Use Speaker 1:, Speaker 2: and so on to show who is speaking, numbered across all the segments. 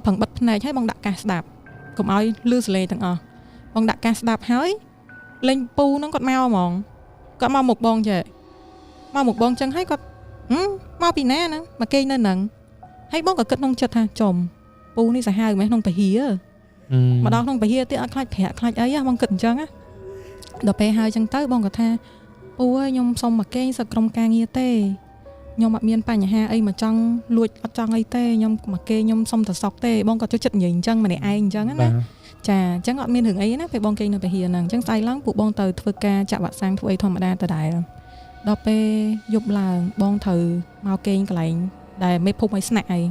Speaker 1: phẳng bật này thấy bong đặt cá đạp cùng ai lư sle thằng bong đặt cá đạp hơi lên pu nó còn mau mòn có mau một bong vậy mau một bong chân thấy có mau bị nè nữa mà cây nên nặng hay bong cả cất nông chật ha chồng puนี่ sẽ hai mấy nông phải hía mà đó nông phải hía tiếc khai thẻ khai ấy bong cất chân á đợt pe hai chân tới bong cả tha pu ơi nhom xong mà cây sờ trong ca nghe tê nhom mặt miên pa nhà ha ấy mà trong lùi trong ấy tê nhom mà cây nhom xong thật sọc tê bong cả cho chật nhìn chân mà này ai chân á chà chẳng ngọn miên hưởng ấy á phải bong cây nó phải hiền nàng chẳng say lắm phụ bong từ thưa ca chạm bạc sang thưa ấy thầm mà đa từ đại đợt pe dục là bong thử mau cây cái lại đại mấy phút mấy snack ấy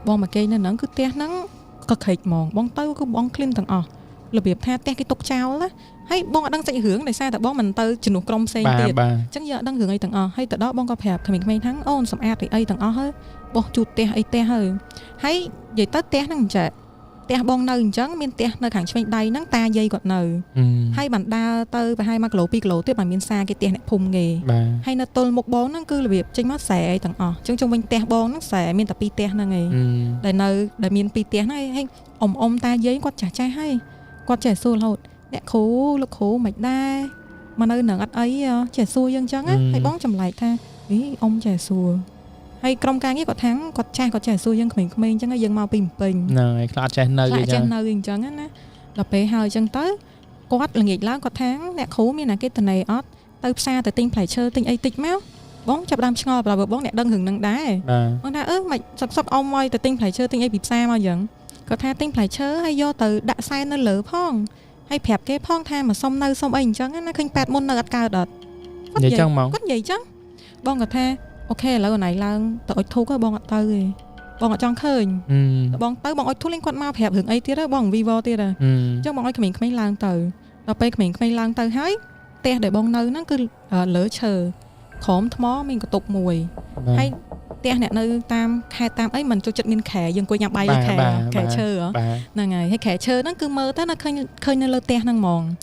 Speaker 1: bong mà cây nên nó cứ té nắng cực hệt mòn bong tới cứ bong clean thằng là việc tha té cái tục trao đó hay bong đang chạy hướng để sao tại bong mình tới chừng một công xe tiền chẳng giờ đang hưởng ấy thằng hay tại đó bong có phèp thì mình may thắng ôn sầm ad thì ấy thằng hơi bong chụt té ấy té hơi hay vậy tới té năng trẻ té bong nơi chẳng miên té nơi hàng trên đây nắng ta dây còn nơi hay bản đa tơ và hai mắc lỗ pi lỗ tiếp bản miên xa cái té này phùng nghề hay là tôi một bón nó cứ là việc trên mắt xẻ thằng trong trong bên té bong nó xẻ miên tập pi té năng nghề để nơi để miên pi té này hay ông ta giấy quạt trả trai hay quạt trẻ xua lột nè khố lúc khố mạch đa mà nơi nở ấy trẻ xua dân trắng á hay bón chầm lại tha ý ông trẻ xua hay trong ca nghĩ có tháng có cha có trẻ xui dân mình chẳng ai dân mau bình
Speaker 2: này là trẻ
Speaker 1: nơi chẳng á là bé hơi chân tới quát là nghĩ lá có tháng nè khố mi là cái tuần này ót tới xa tới tinh phải chơi tinh ấy tịch máu bóng chập đam ngò là bóng nè đơn hưởng năng đá bóng đá mày sắp ông ơi tới tinh phải chơi tinh ấy bịp xa mà dẫn có tha tinh phải chơi hay do từ đã sai nó lỡ phong hay phẹp cái phong tha mà xong nơi xong ấy chẳng á nó khinh pẹt môn nơi cao đợt
Speaker 2: có
Speaker 1: gì chứ bóng có tha ok là cái này là tội thu có bong tới rồi bong ở trong khơi bong tới bong ở thu liên quan mau hẹp hưởng ấy tiết đó bong vivo tiết à chứ bong ấy mình không lang từ đợt pe mình không lang từ hết te để bong nơi nó cứ lỡ chờ khóm thó mình có tục mùi hay te nè nơi tam hai tam ấy mình cho chật miên khẻ dừng quay nhặt bay khẻ chờ là ngày hay khẻ chờ nó cứ mơ tới nó khơi nó lơ te năng mòn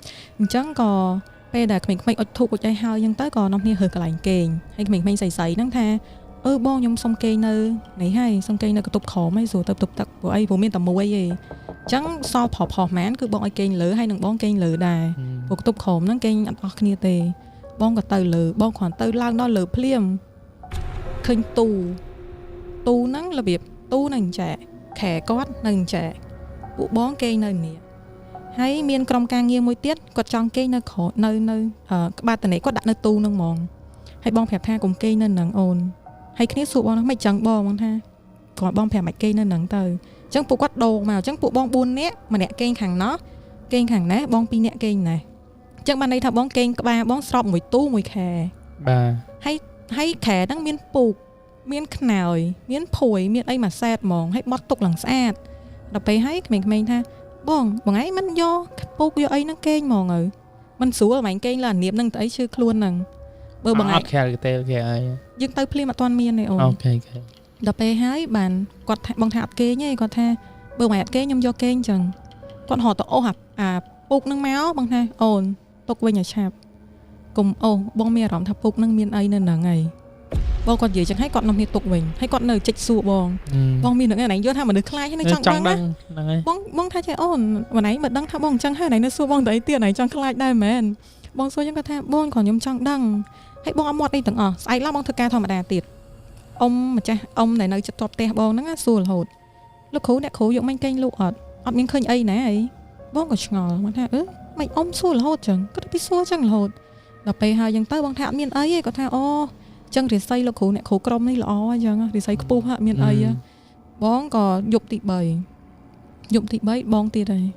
Speaker 1: chẳng có bây giờ mình không thu của trái hơi nhưng tới còn nông như hừ cả lạnh kềnh hay mình không sấy nắng tha bon nhung sông cây nơi này hay sông cây nơi có tục khổ mấy rồi tục tật của ai của miền tầm mùa ấy gì chẳng so phò mán cứ bon ai kênh lửa hay đừng bon kênh lửa đài của tục khổ nó kênh ăn ọc nia tề bon cả từ lửa bon khoảng từ lang đó lửa phliêm khơi tu nắng là việc tu nằng trẻ khẻ cót nằng trẻ của bón cây nơi nè hay miền trong ca nghiêng môi tiết có trong cây nơi khổ nơi ba tuần này có đặt nơi tu nâng mòn hay bong phèp tha cùng cây nơi nắng ồn hay cái sụp bong nó mày chẳng bò mong tha còn bong phèp mạch cây nơi nắng từ chẳng phụ quát đồ mà chẳng phụ bong buôn nét mà nè cây hàng nó cây hàng nè bong pi nè cây này chẳng ban đây thà bong cây ba bong sọp mùi tu mùi khè hay khè đang miên pục miên khnòi miên phổi miên ấy mà sad mòn hay mót tục lằng sad đậpไปให้mình tha bong ấy mình do bốc do ấy nó kênh mò ngừ mình xuống ở mảnh kênh là niệm năng tới chưa luôn nằng bơ bằng ấy dừng tới phim mà toàn miền này ổn đập pe hái bàn quạt bằng hạt kê nhé quạt tha bơ mày hạt kê nhom do kênh chẳng còn họ tổ hạt bốc năng máu bằng tha ổn tục về nhà chạp cùng bong mía rỏng thập bốc năng miền ấy nên là ngày bong còn gì chẳng hay còn nằm hiệp tục mình hay còn nơi chích sụp bong miền nữa này vô tha mà được khai nó chẳng đăng bong tha chạy mà nãy mà đăng tha bong chẳng hay này nó xua bong tới tiền này chẳng khai đây mà bong xua chẳng có tha bong còn nhom chẳng đăng hay bong amọt đi từng ai lắm bong thực ca thôi mà đà tiệt ông mà cha ông này nơi chặt tọt te bong nó xua là hột lúc khú nè khú dụng manh kênh lụa ọt miếng khơi ấy này bong còn ngò mà tha mày ông xua là hột chẳng có bị xua chẳng là hột đập pe hai dân tới bong tha miếng ấy có tha chẳng thì xây là khổ này khổ crom này là chẳng thì xây pu hạ miền ấy bón có dục thị bấy bong tiệt này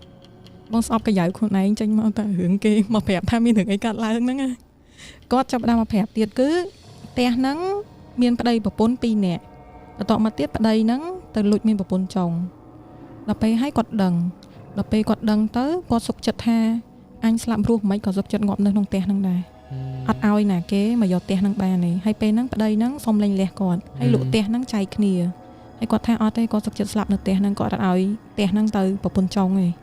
Speaker 1: bong sọp cái giải của này tranh mà ta hưởng kia mà phèp tham miền hưởng ấy cạn lại nắng á có cho đang mà phèp tiệt cứ te nắng miền ở đây bờ bốn pi nè tọt mà tiết ở đây nắng từ lụi miền bờ bốn trồng đập pe hay quạt đằng tới quạt sụp chật ha anh làm ruột mấy có sụp chật ngọt nơi nông te nắng này ắt ao nè kế mà do te năng ba này hay pe năng ở đây năng xong lên lẹ còn hay lụa te năng chạy kia hay quạt tha ở đây có sụp chật slap nữa te năng có ắt ao te năng từ bờ bốn trồng này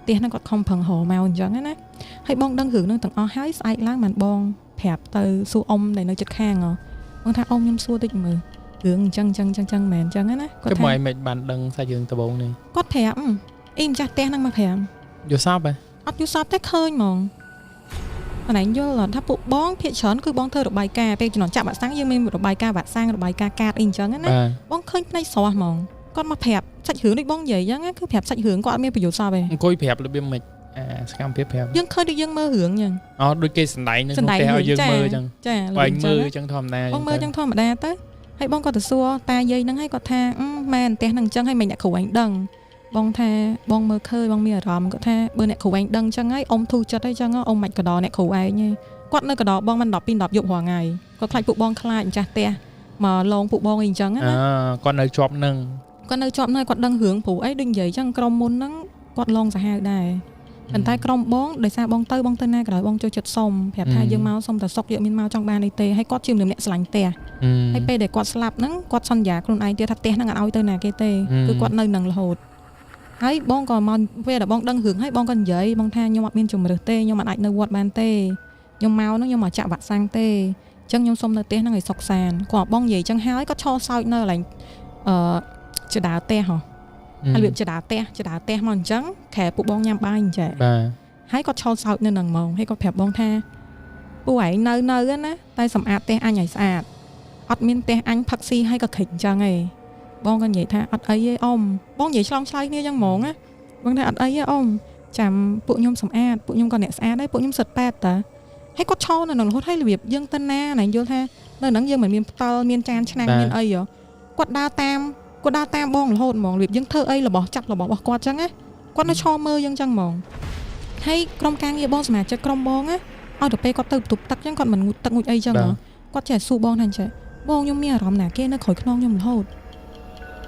Speaker 1: te năng có không phẳng hổ màu chẳng á hay bong đang hưởng năng tầng hái sai láng màn bong phèp từ su ông này nơi chật khang bong tha ông nhâm xua tích mà hướng chăng mền chăng á ná
Speaker 2: cái mọi mệt bàn đằng sai giường tờ bông này
Speaker 1: có thèm im chặt té năng mà thèm
Speaker 2: vô shop à
Speaker 1: vô shop té khơi mòn anh ấy vô là tháp bộ bón phía chớn cứ bón thơ được bài ca bây giờ nó chạm bạn sáng dương mình được bài ca bạn sang được bài ca cát in chăng á ná bón khơi này xòa mòn con mà thèm sạch hướng đi bón vậy chăng á cứ thèm sạch hướng có anh mới phải vô sao vậy
Speaker 2: coi thèm là bên mệt scam phép
Speaker 1: dương khơi đi dương mơ hướng nhỉ
Speaker 2: đôi cây sành đáy nên theo dương mơ chăng vài mơ chăng thòm na
Speaker 1: bong mơ chăng thòm mà đa tới hay bong có từ xua ta dây nắng hay có tha men té nằng chăng hay mình đã khẩu anh đằng bong tha bong mơ khơi bong mía ròm có tha bữa nè khẩu anh đằng chăng ấy ông thu cho đây chăng á ông mạch cờ đỏ nè khẩu ai nhỉ quát nơi cờ đỏ bongมัน đọp pin đọp dụng hòa ngày có khai phụ bong khai chả té mà lông phụ bong hình chăng á
Speaker 2: con nơi chọp nâng
Speaker 1: con nơi chọp nơi quát đằng hướng phụ ấy đinh vậy chăng crom môn nắng quát lông sẽ hai đài anh tay crom bong để sao bong tơi na cái đó bong cho chật sông phẹp thay dương máu xongแต่ซอกเยอะมินmáu trong ban tê hay quát chìm niệm nẹt sành tè hay pe để quát slap nắng quát son giả con ai tê thật tè năng ăn ao tơi nè cái tê cứ quát nơi nằng là hột hay bong còn mòn về là bong đăng hướng hay bong còn giấy bong tha nhưng mà miên chùm được tê nhưng mà ai nơi quát ban tê nhưng máu nó nhưng mà chạm bạc sang tê chân nhưng xong nơi tê năng ngày sọc sàn quả bong gì chân hái có cho sao nơi là chỉ đá tê hả anh luyện chỉ đá tê mòn trắng khẽ phụ bong nhằm bay vậy hay có cho sao nên nằng mòn hay có phẹp bong tha bố ấy nơi á ná tay sầm ạt tê anh nhảy sạt ọt miên tê anh phật si hay có khỉnh chăng ấy bong con vậy tha ọt ấy ông bong vậy xong say nia chăng mòn á bong tha ọt ấy ông chạm phụ nhôm sầm ạt phụ nhôm còn nẹt sạt đấy phụ nhôm sệt pet ta hay có cho nên nằng hốt hay là việc dương tân na này vô tha nơi nắng dương mình miên tơ miên chan chăng miên ấy vậy quạt đa tam bong là hồn mòn liệp dân thơ ấy là bỏ chặt là bỏ quạt chăng á quạt nó cho mơ dân chăng mòn hay trong càng nghe bong mà chơi trong bong á ao được pe có từ tục tắc chăng còn mình tắc ngụy ấy chăng hả quạt trẻ su bong thành trẻ bong nhung mía ròm nè kia nó khỏi non nhung là hồn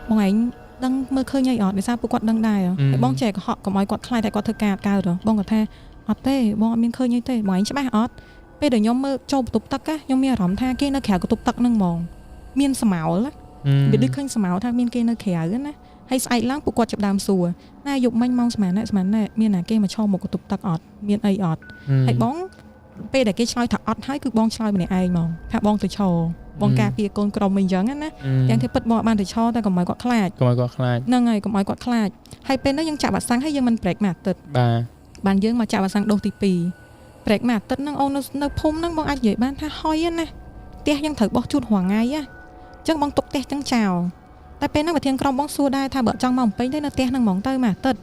Speaker 1: bong ấy đang mơ khơi nhảy ọt để sao quạt đang đài à bong trẻ họ có mọi quạt khai tại quạt thơ cao rồi bong có tha ọt tê bong miên khơi nhảy tê bong ấy chắc bác ọt pe để nhóm mơ châu tục tắc á nhung mía ròm tha kia nó khẻo có tục tắc nâng mòn miên sầm ảo lá bị đứt khơi sầm ảo tha miên kia nó khẻo á hay sai láng phụ quạt chụp đàm sùa na dục manh mong sầm nè miên là kia mà cho một cái tục tắc ọt miên ấy ọt hay bóng pe để cái choi thật ọt hay cứ bong choi bên này ai mong thà bong từ chò bong cà pia con crom mình giống áยังที่ปิดบ่บ้านtừ chòแต่ก็หมายกว่าคลาดนั่งไงก็หมายกว่าคลาดให้เป็นแล้วยังจับบัดสังให้ยังมันแปลกมาตึดบ้านยังมาจับบัดสังโดตีปีแปลกมาตึดนั่งโอนนั่งพุ่มนั่งบองอาใหญ่บ้านถ้าห้อยáนะเตี้ยยังถือบ่จุดหัวไงáจังบองตกเตี้ยจังเจ้าแต่เป็นนั่งแบบเทียงกรมบ้องซัวได้ถ้าเบอจังมองไปได้นั่งเตี้ยนั่งมองเต้มาตึด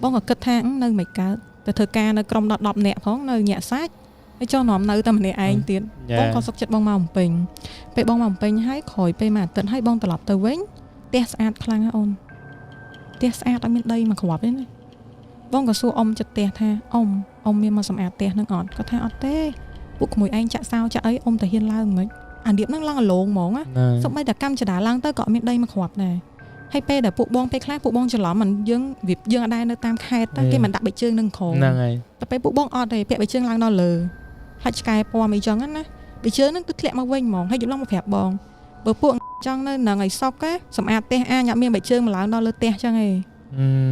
Speaker 1: บ้องกับกึศทางนั่งไม่กาแต่เธอกานั่งกรมดอกแหนบของนั่งแหนซัดให้cho nó nơi tầm này anh tiến bong có sọc chật bong mỏng bìnhไปbong mỏng bìnhให้khỏiไปmà tậnให้bongตลอดtớiវិញเตี้ยสะอาดคลั่งฮะôngเตี้ยสะอาดở bên đây màขวับđấy này bong có xua ông chậtเตี้ยtha ông miên mà sầmอาดเตี้ยนั่งọt có tha ọtเต้บุกขโมยanh chạ sao chạ ấy ôngแต่hiên lao mấy ảnh điểmนั่งล่างở lồng mỏng á xong bây giờ cam chả đá lang tới cọ bên đây màขวับnàyให้ไปแต่ปุบองไปคล้ายปุบองจะหลอมมันยังวิบยังได้ในตามแคทแต่ที่มันดักไปเชิงนึงของแต่ไปปุบองออดเลยเปียไปเชิงล่างนอนเลยให้สกายปอมีจังนั้นนะไปเชิงนั้นก็แคละมาเว้งมองให้หยุดล่องมาแผลบองเบอร์พวกจังนั่นน่ะไงซอกáสมอาเตะอาหยาบเมียไปเชิงมาล่างนอนเลยเตะจังไง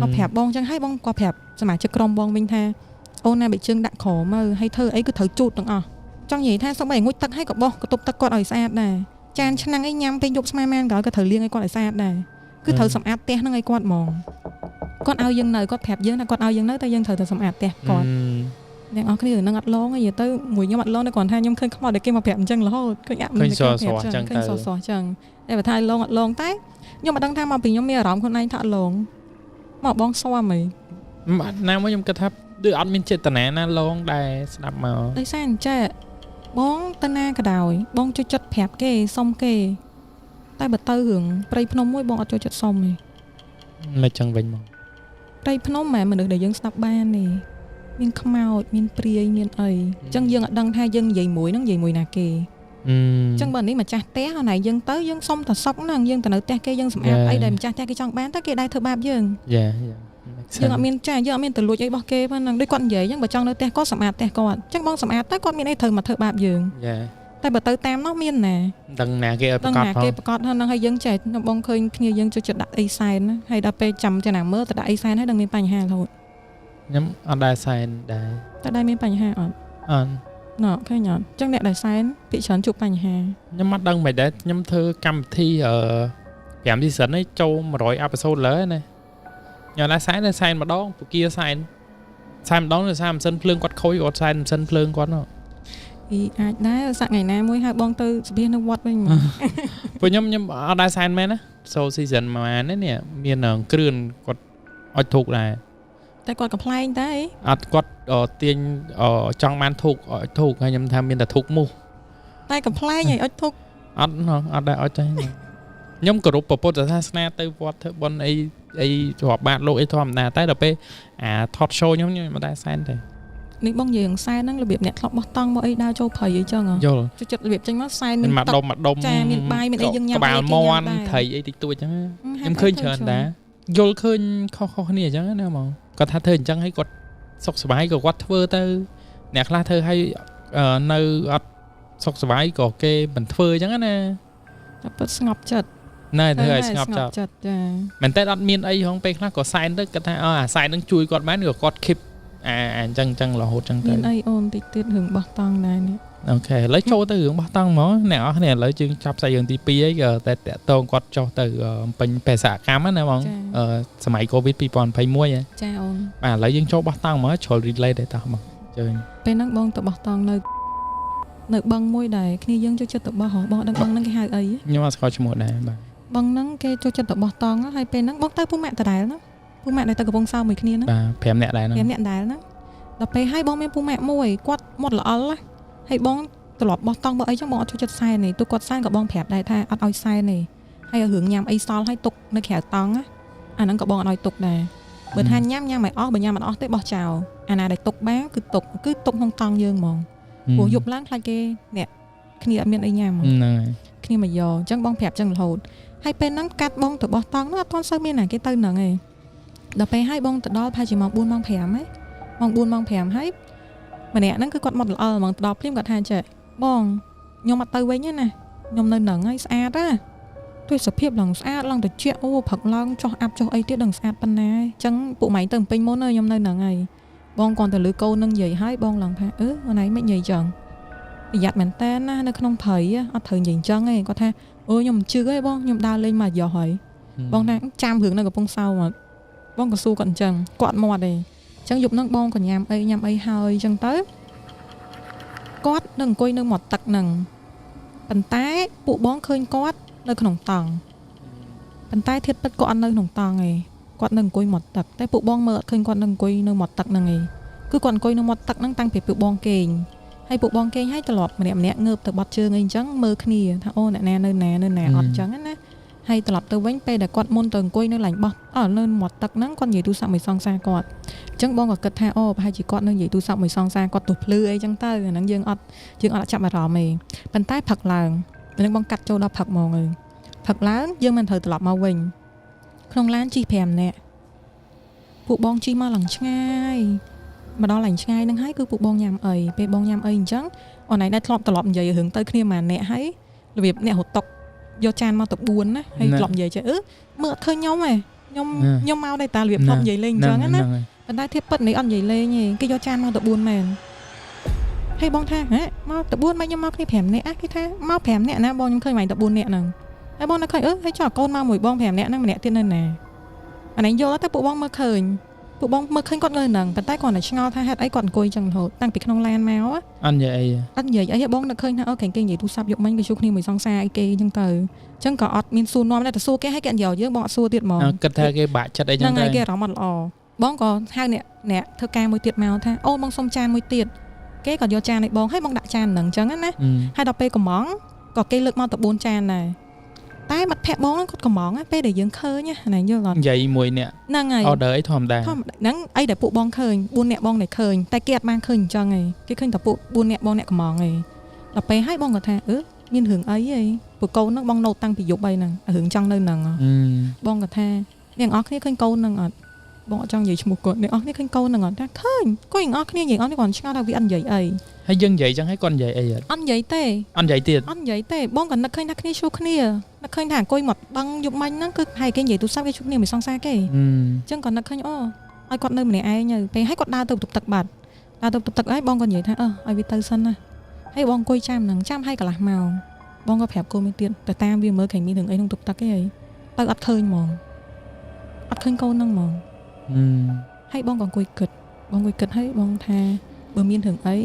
Speaker 1: มาแผลบองจังให้บองก็แผลสมัยจะกรมบองวิ่งแท้โอ้น่าไปเชิงดักขอมาให้เธอไอ้ก็เธอจูดตั้งอ่ะจังหยีแท้สมัยงุ้ยตักให้กับบองก็ตบตะกอดอ่อยสะอาดได้จานชนะไอ้ยำไปยกสมัยแมนก็เธอเลี้ยงไอ้กอดอ่อยสะอาดได้คือเธอสมอาเตะนั่งไอ้กอดมองกอดเอายังเนยกอดแผลเยอะนะกอดเอายังเนยแต่ยังเธอสมอาเตะกอดยังเอาขึ้นนั่งอัดร้องไอ้ยี่เต้มวยยังอัดร้องในก่อนท่ายังเคยเข้ามาเด็กเกมมาแผลจังแล้วก็อยากมันเคยสอจังแต่แบบท่าร้องอัดร้องใต้ยังมาตั้งท่ามาปียังมีอารมณ์คนนั้นท่าร้องมาบ้องซ้อมไหม
Speaker 2: น้ำว่ายังกระทับด้วยอัดมินเจตนานะร้องได้สนับมา
Speaker 1: ได้แสนเจ๊บ้องตนากระดอยบ้องจุดจัดแผลเกยส้มเกยใต้บัดเตอร์หึงไปพนมมวยบ้องอัดจุดจัดส้มเลย
Speaker 2: ไม่จังเวงมอง
Speaker 1: ไปพนมแม่มันเดี๋ยวยังสนับบ้านนี่มีขมาวมีเปรียมีเอ๋ยจังยังดังท่ายังใหญ่หมวยนั่งใหญ่หมวยนาเกจังบันนี้มาจ้าเต้เขาไหนยังเต้ยังส้มแต่ซอกนั่งยังแต่เนื้อเต้เกยังสมอาไอเดมจ้าเต้เกจังบ้านเต้เกได้เธอบ้ายังยังมีจ้ายังมีแต่ลุยไอ้บอกเกเพราะนั่งด้วยก้อนใหญ่ยังบัดจังเนื้อเต้ก็สมอาเต้ก่อนจังบ้องสมอาเต้ก้อนมีไอเธอมาเธอบ้ายังแต่บัดเตอร์ตามน้องมีนน่ะ
Speaker 2: ดังนาเกประ
Speaker 1: กอบท่านนั่งให้ยังใจบ้องเคยเนี่ยยังจะดักไอไซน์นะให้ดับไปจำจะหนังเมื่อแต่ดักไอไซน์ให้ดังมีปัญหาเรา
Speaker 2: nhóm anhได้ใส่ได้
Speaker 1: แต่ได้มีปัญหาอ่อน
Speaker 2: อัน
Speaker 1: Nó cái nhọn chắc nè đại sen bị chấn chụp ảnh hà
Speaker 2: nhưng mắt đăng mày đấy nhâm thơ cầm thi ở giảm đi sẵn ấy châu mà rồi episode lớn này nhờ lá sáng là sai mà đó kia sai mà đó là sao mà sân phơi quạt khối quạt sai sân phơi quạt nó
Speaker 1: thì ai đấy sáng ngày nay mới hai bong tư biết nó quạt với mà
Speaker 2: với nhâm ở đây sai mấy á sau season mà nè miền ở kêu quạt ở thuộc này
Speaker 1: tại quạt cầm play đấy
Speaker 2: quạt ở tiền ở trong man thuộc hay nhâm tham miền là thuộc mu
Speaker 1: tại cầm play nhảy ở thuộc
Speaker 2: ở đây ở đây nhóm group của Post Sasna tới vót bọn ấy họp bạn lộ ấy thòm là tới đợt talk show nhóm như mà ta xem thì
Speaker 1: nếu bong gì sai nó là việc nẹt lọc bóc tăng bọn ấy đau châu phầy vậy chưa ngờ cho chật việc tranh nó sai
Speaker 2: mình mặt đông
Speaker 1: cha mình bay mình ấy dưng nhau
Speaker 2: bà mon thầy ấy thì tôi chẳng em khơi chờ đã vô khơi khó này chẳng nào mà có tha thơ chẳng hay có sọc sải có quát thơ tới nẹt la thơ hay nơi sọc sải có cái mình thơ chẳng nè
Speaker 1: ngọc chật
Speaker 2: nơi thơ ngọc chật mình tới đặt miên ấy không pe khác có sai tới cái thằng sai đang chui quạt bán được quạt kịp chân là hột chân tới
Speaker 1: miên ấy ôm thì tiết hưởng bạc tăng này nè
Speaker 2: ok lấy cho tới hưởng bạc tăng mó nè này lấy chương chắp xây dựng TP ấy giờ tại tôn quạt cho từ bình bè xả cam á nè mongสมัย Covid ปีปอนไปมวย
Speaker 1: จ้าអូน
Speaker 2: lấy chương cho bạc tăng mó cho relay để tao mà chơi
Speaker 1: ពេលហ្នឹងបងទៅបោះតង់នៅបឹងមួយដែរគ្នាយើងចូលចិត្តទៅបោះបោះដឹងបឹងហ្នឹងគេហៅអី
Speaker 2: ខ្ញុំអត់ស្គាល់ឈ្មោះដែរប
Speaker 1: ឹងហ្នឹងគេចូលចិត្តទៅបោះតង់ហើយពេលហ្នឹងបងទៅពូម៉ាក់ដដែលណាពូម៉ាក់ដែលទៅកំពង់សោមមួយគ្នាហ្នឹង
Speaker 2: បាទ5នាក់ដែរហ្នឹង
Speaker 1: 5នាក់ដែរណាដល់ពេលហើយបងមានពូម៉ាក់មួយគាត់មាត់ល្អល់ហើយបងត្រឡប់បោះតង់បើអីចឹងបងអត់ចូលចិត្តសែនទេទូគាត់សែនក៏បងប្រាប់ដែរថាអត់ឲ្យសែនទេហើយរឿងញ៉ាំអីសល់ហើយទុកនៅក្រៅតង់អាហ្នឹងក៏បងអត់ឲ្យទុកដែរបើថាញ៉ាំមិនអស់បើញ៉ាំមិនអស់ទេបោះចោលអាណាដែលទុកបានគឺទុកក្នុងតង់យើងហ្មងព្រោះយប់ឡើងខ្លាចគេអ្នកគ្នាអត់មានអីញ៉ាំ
Speaker 2: ហ្នឹងហើយ
Speaker 1: គ្នាមកយកអញ្ចឹងបងប្រាប់អញ្ចឹងរហូតហើយពេលហ្នឹងកាត់បងទៅបោះតង់នោះអត់ទាន់សូវមានណាគេទៅហ្នឹងឯងដល់ពេលហើយបងទៅដល់ប្រហែលជាម៉ោង 4 ម៉ោង 5 ហ៎ម៉ោង 4 ម៉ោង 5 ហើយម្នាក់ហ្នឹងគឺគាត់មកល្អហ្មងទៅដល់ព្រាមគាត់ថាចេះបងខ្ញុំអត់ទៅវិញទេណាខ្ញុំនៅហ្នឹងហើយស្អាតណាទោះសភាពឡើងស្អាតឡើងត្រជាក់អូផឹកឡើងចុះអាប់ចុះអីទៀតដឹងស្អាតប៉ុណ្ណាអញ្ចឹងពួកម៉ៃទៅពេញមុនខ្ញុំនៅហ្នឹងហើយបងគាត់ទៅលើកូននឹងនិយាយហើយបងឡើងថាអូនឯងមិននិយាយចឹងប្រយ័ត្នមែនតើណានៅក្នុងព្រៃអត់ត្រូវនិយាយចឹងទេគាត់ថាអូខ្ញុំមិនជឿទេបងខ្ញុំដើរលេងមកយកហើយបងថាចាំរឿងនៅកំពង់សោមបងក៏សួរគាត់អញ្ចឹងគាត់មាត់ទេអញ្ចឹងយប់ហ្នឹងបងក៏ញ៉ាំអីហើយអញ្ចឹងទៅគាត់នឹងអង្គុយនៅមាត់ទឹកហ្នឹងប៉ុន្តែពួកបងឃើញគាត់នៅក្នុងតង់ប៉ុន្តែធៀបពិតគាត់អត់នៅក្នុងតង់ទេគាត់នៅអង្គុយមាត់ទឹកតែពួកបងមើលអត់ឃើញគាត់នៅអង្គុយនៅមាត់ទឹកហ្នឹងទេគឺគាត់អង្គុយនៅមាត់ទឹកហ្នឹងតាំងពីពួកបងគេងហើយពួកបងគេងហើយត្រឡប់ម្នាក់ងើបទៅបត់ជើងអីអញ្ចឹងមើលគ្នាថាអូអ្នកណានៅណាអត់អញ្ចឹងណាហើយត្រឡប់ទៅវិញពេលដែលគាត់មុនទៅអង្គុយនៅឡាញបោះនៅមាត់ទឹកហ្នឹងគាត់និយាយទូរស័ព្ទមួយសងសាគាត់អញ្ចឹងបងក៏គិតថាអូប្រហែលជាគាត់នៅនិយាយទូរស័ព្ទមួយសងសាគាត់ទៅភ្លឺអីអញ្ចឹងទៅអាហ្នឹងយើងអត់ចាប់អារម្មណ៍ទេប៉ុន្តែផឹកឡើងនឹងបងកាត់ចូលដល់ផឹកហ្មងហើយផឹកឡើងយើងមិនត្រូវត្រឡប់មកវិញក្នុងឡានជិះ5នាក់ពួកបងជិះមកឡើងឆ្ងាយមកដល់ឡើងឆ្ងាយហ្នឹងហើយគឺពួកបងញ៉ាំអីពេលបងញ៉ាំអីអញ្ចឹងអូនឯងដែរធ្លាប់ត្រឡប់និយាយរឿងទៅគ្នាមួយអ្នកហើយរបៀបអ្នករត់តុកយកចានមកទៅ4ណាហើយធ្លាប់និយាយចេះមើលអត់ឃើញខ្ញុំទេខ្ញុំមកដែរតារបៀបធ្លាប់និយាយលេងអញ្ចឹងណាប៉ុន្តែធៀបពិតនេះអត់និយាយលេងទេគេយកចានមកទៅ4មែនហើយបងថាមកទៅ4មិនខ្ញុំមកគ្នា5នាក់គេថាមក5នាក់ណាបងខ្ញុំឃើញមិនទៅ4នាក់ហ្នឹងហើយបងនៅឃើញហើយកូនមកមួយបង5នាក់ហ្នឹងម្នាក់ទៀតនៅណាអានេះយកទៅពួកបងមើលឃើញគាត់នៅហ្នឹងប៉ុន្តែគាត់តែឆ្ងល់ថាហេតុអីគាត់អង្គុយចឹងរហូតតាំងពីក្នុងឡានមក
Speaker 2: អត់និយាយ
Speaker 1: អីបងនឹកឃើញថាអូគេនិយាយទូរស័ព្ទយកមិញគេជួគ្នាមួយសង្សារអីគេចឹងទៅអញ្ចឹងក៏អត់មានសួរនាំដែរតែសួរគេឲ្យគេនិយាយយើងបងអត់សួរទៀតហ្មង
Speaker 2: គិតថាគេបាក់ចិត្តអីចឹង
Speaker 1: ហ្នឹងហើយគេអារម្មណ៍អត់ល្អបងក៏ហៅអ្នកធ្វើការមួយទៀតមកថាអូបងសុំចានមួយទៀតគេក៏យកចានឲ្យបងហើយបងដាក់ចានហ្នឹងអញ្ចឹងណាហើយដល់ពេលកំងក៏គេលើកមកទៅ4ចានដែរតែមិត្តភក្តិបងគាត់កំងពេលដែលយើងឃើញណាយល់អត់
Speaker 2: និយាយមួយអ្នក
Speaker 1: ហ្នឹងហើយ
Speaker 2: order អីធម្មតា
Speaker 1: ហ្នឹងអីដែលពួកបងឃើញ4អ្នកបងដែលឃើញតែគេអត់បានឃើញអញ្ចឹងឯងគេឃើញតែពួក4អ្នកបងអ្នកកំងឯងដល់ពេលហើយបងក៏ថាមានរឿងអីឯងពួកកូនហ្នឹងបងណូតតាំងពីយប់អីហ្នឹងរឿងចង់នៅហ្នឹងបងក៏ថាអ្នកនរគ្នាឃើញកូនហ្នឹងអត់បងអត់ចង់និយាយឈ្មោះគាត់អ្នកនរគ្នាឃើញកូនហ្នឹងអត់ថាឃើញគាត់អ្នកនរគ្នានិយាយអត់គាត់ឆ្ងល់ថាវាអត់និយាយអី
Speaker 2: ហើយយើងនិយាយចឹងហើយគាត់និយាយអី
Speaker 1: អត់និយាយទេ
Speaker 2: អត់និយាយទៀត
Speaker 1: អត់និយាយទេបងក៏នឹកឃើញថាគ្នាជួបគ្នានឹកឃើញថាអង្គុយមកបឹងយប់មិញហ្នឹងគឺហើយគេនិយាយទូរស័ព្ទគេជួបគ្នាមួយសង្សារគេអញ្ចឹងក៏នឹកឃើញឲ្យគាត់នៅម្នាក់ឯងទៅពេលហើយគាត់ដើរទៅទប់ទឹកបាត់ដើរទៅទប់ទឹកហើយបងក៏និយាយថាឲ្យវាទៅសិនណា hay bong coi chăm nắng chăm hay cả là màu bong có phèp cô mới tiềnแต่តាមវាមើលឃើញមានរឿងអីក្នុងទុកតាក់ឯងទៅអត់ឃើញហ្មងអត់ឃើញកូនហ្នឹងហ្មងហើយបងក៏អង្គុយគិតហើយបងថាបើមានរឿងអី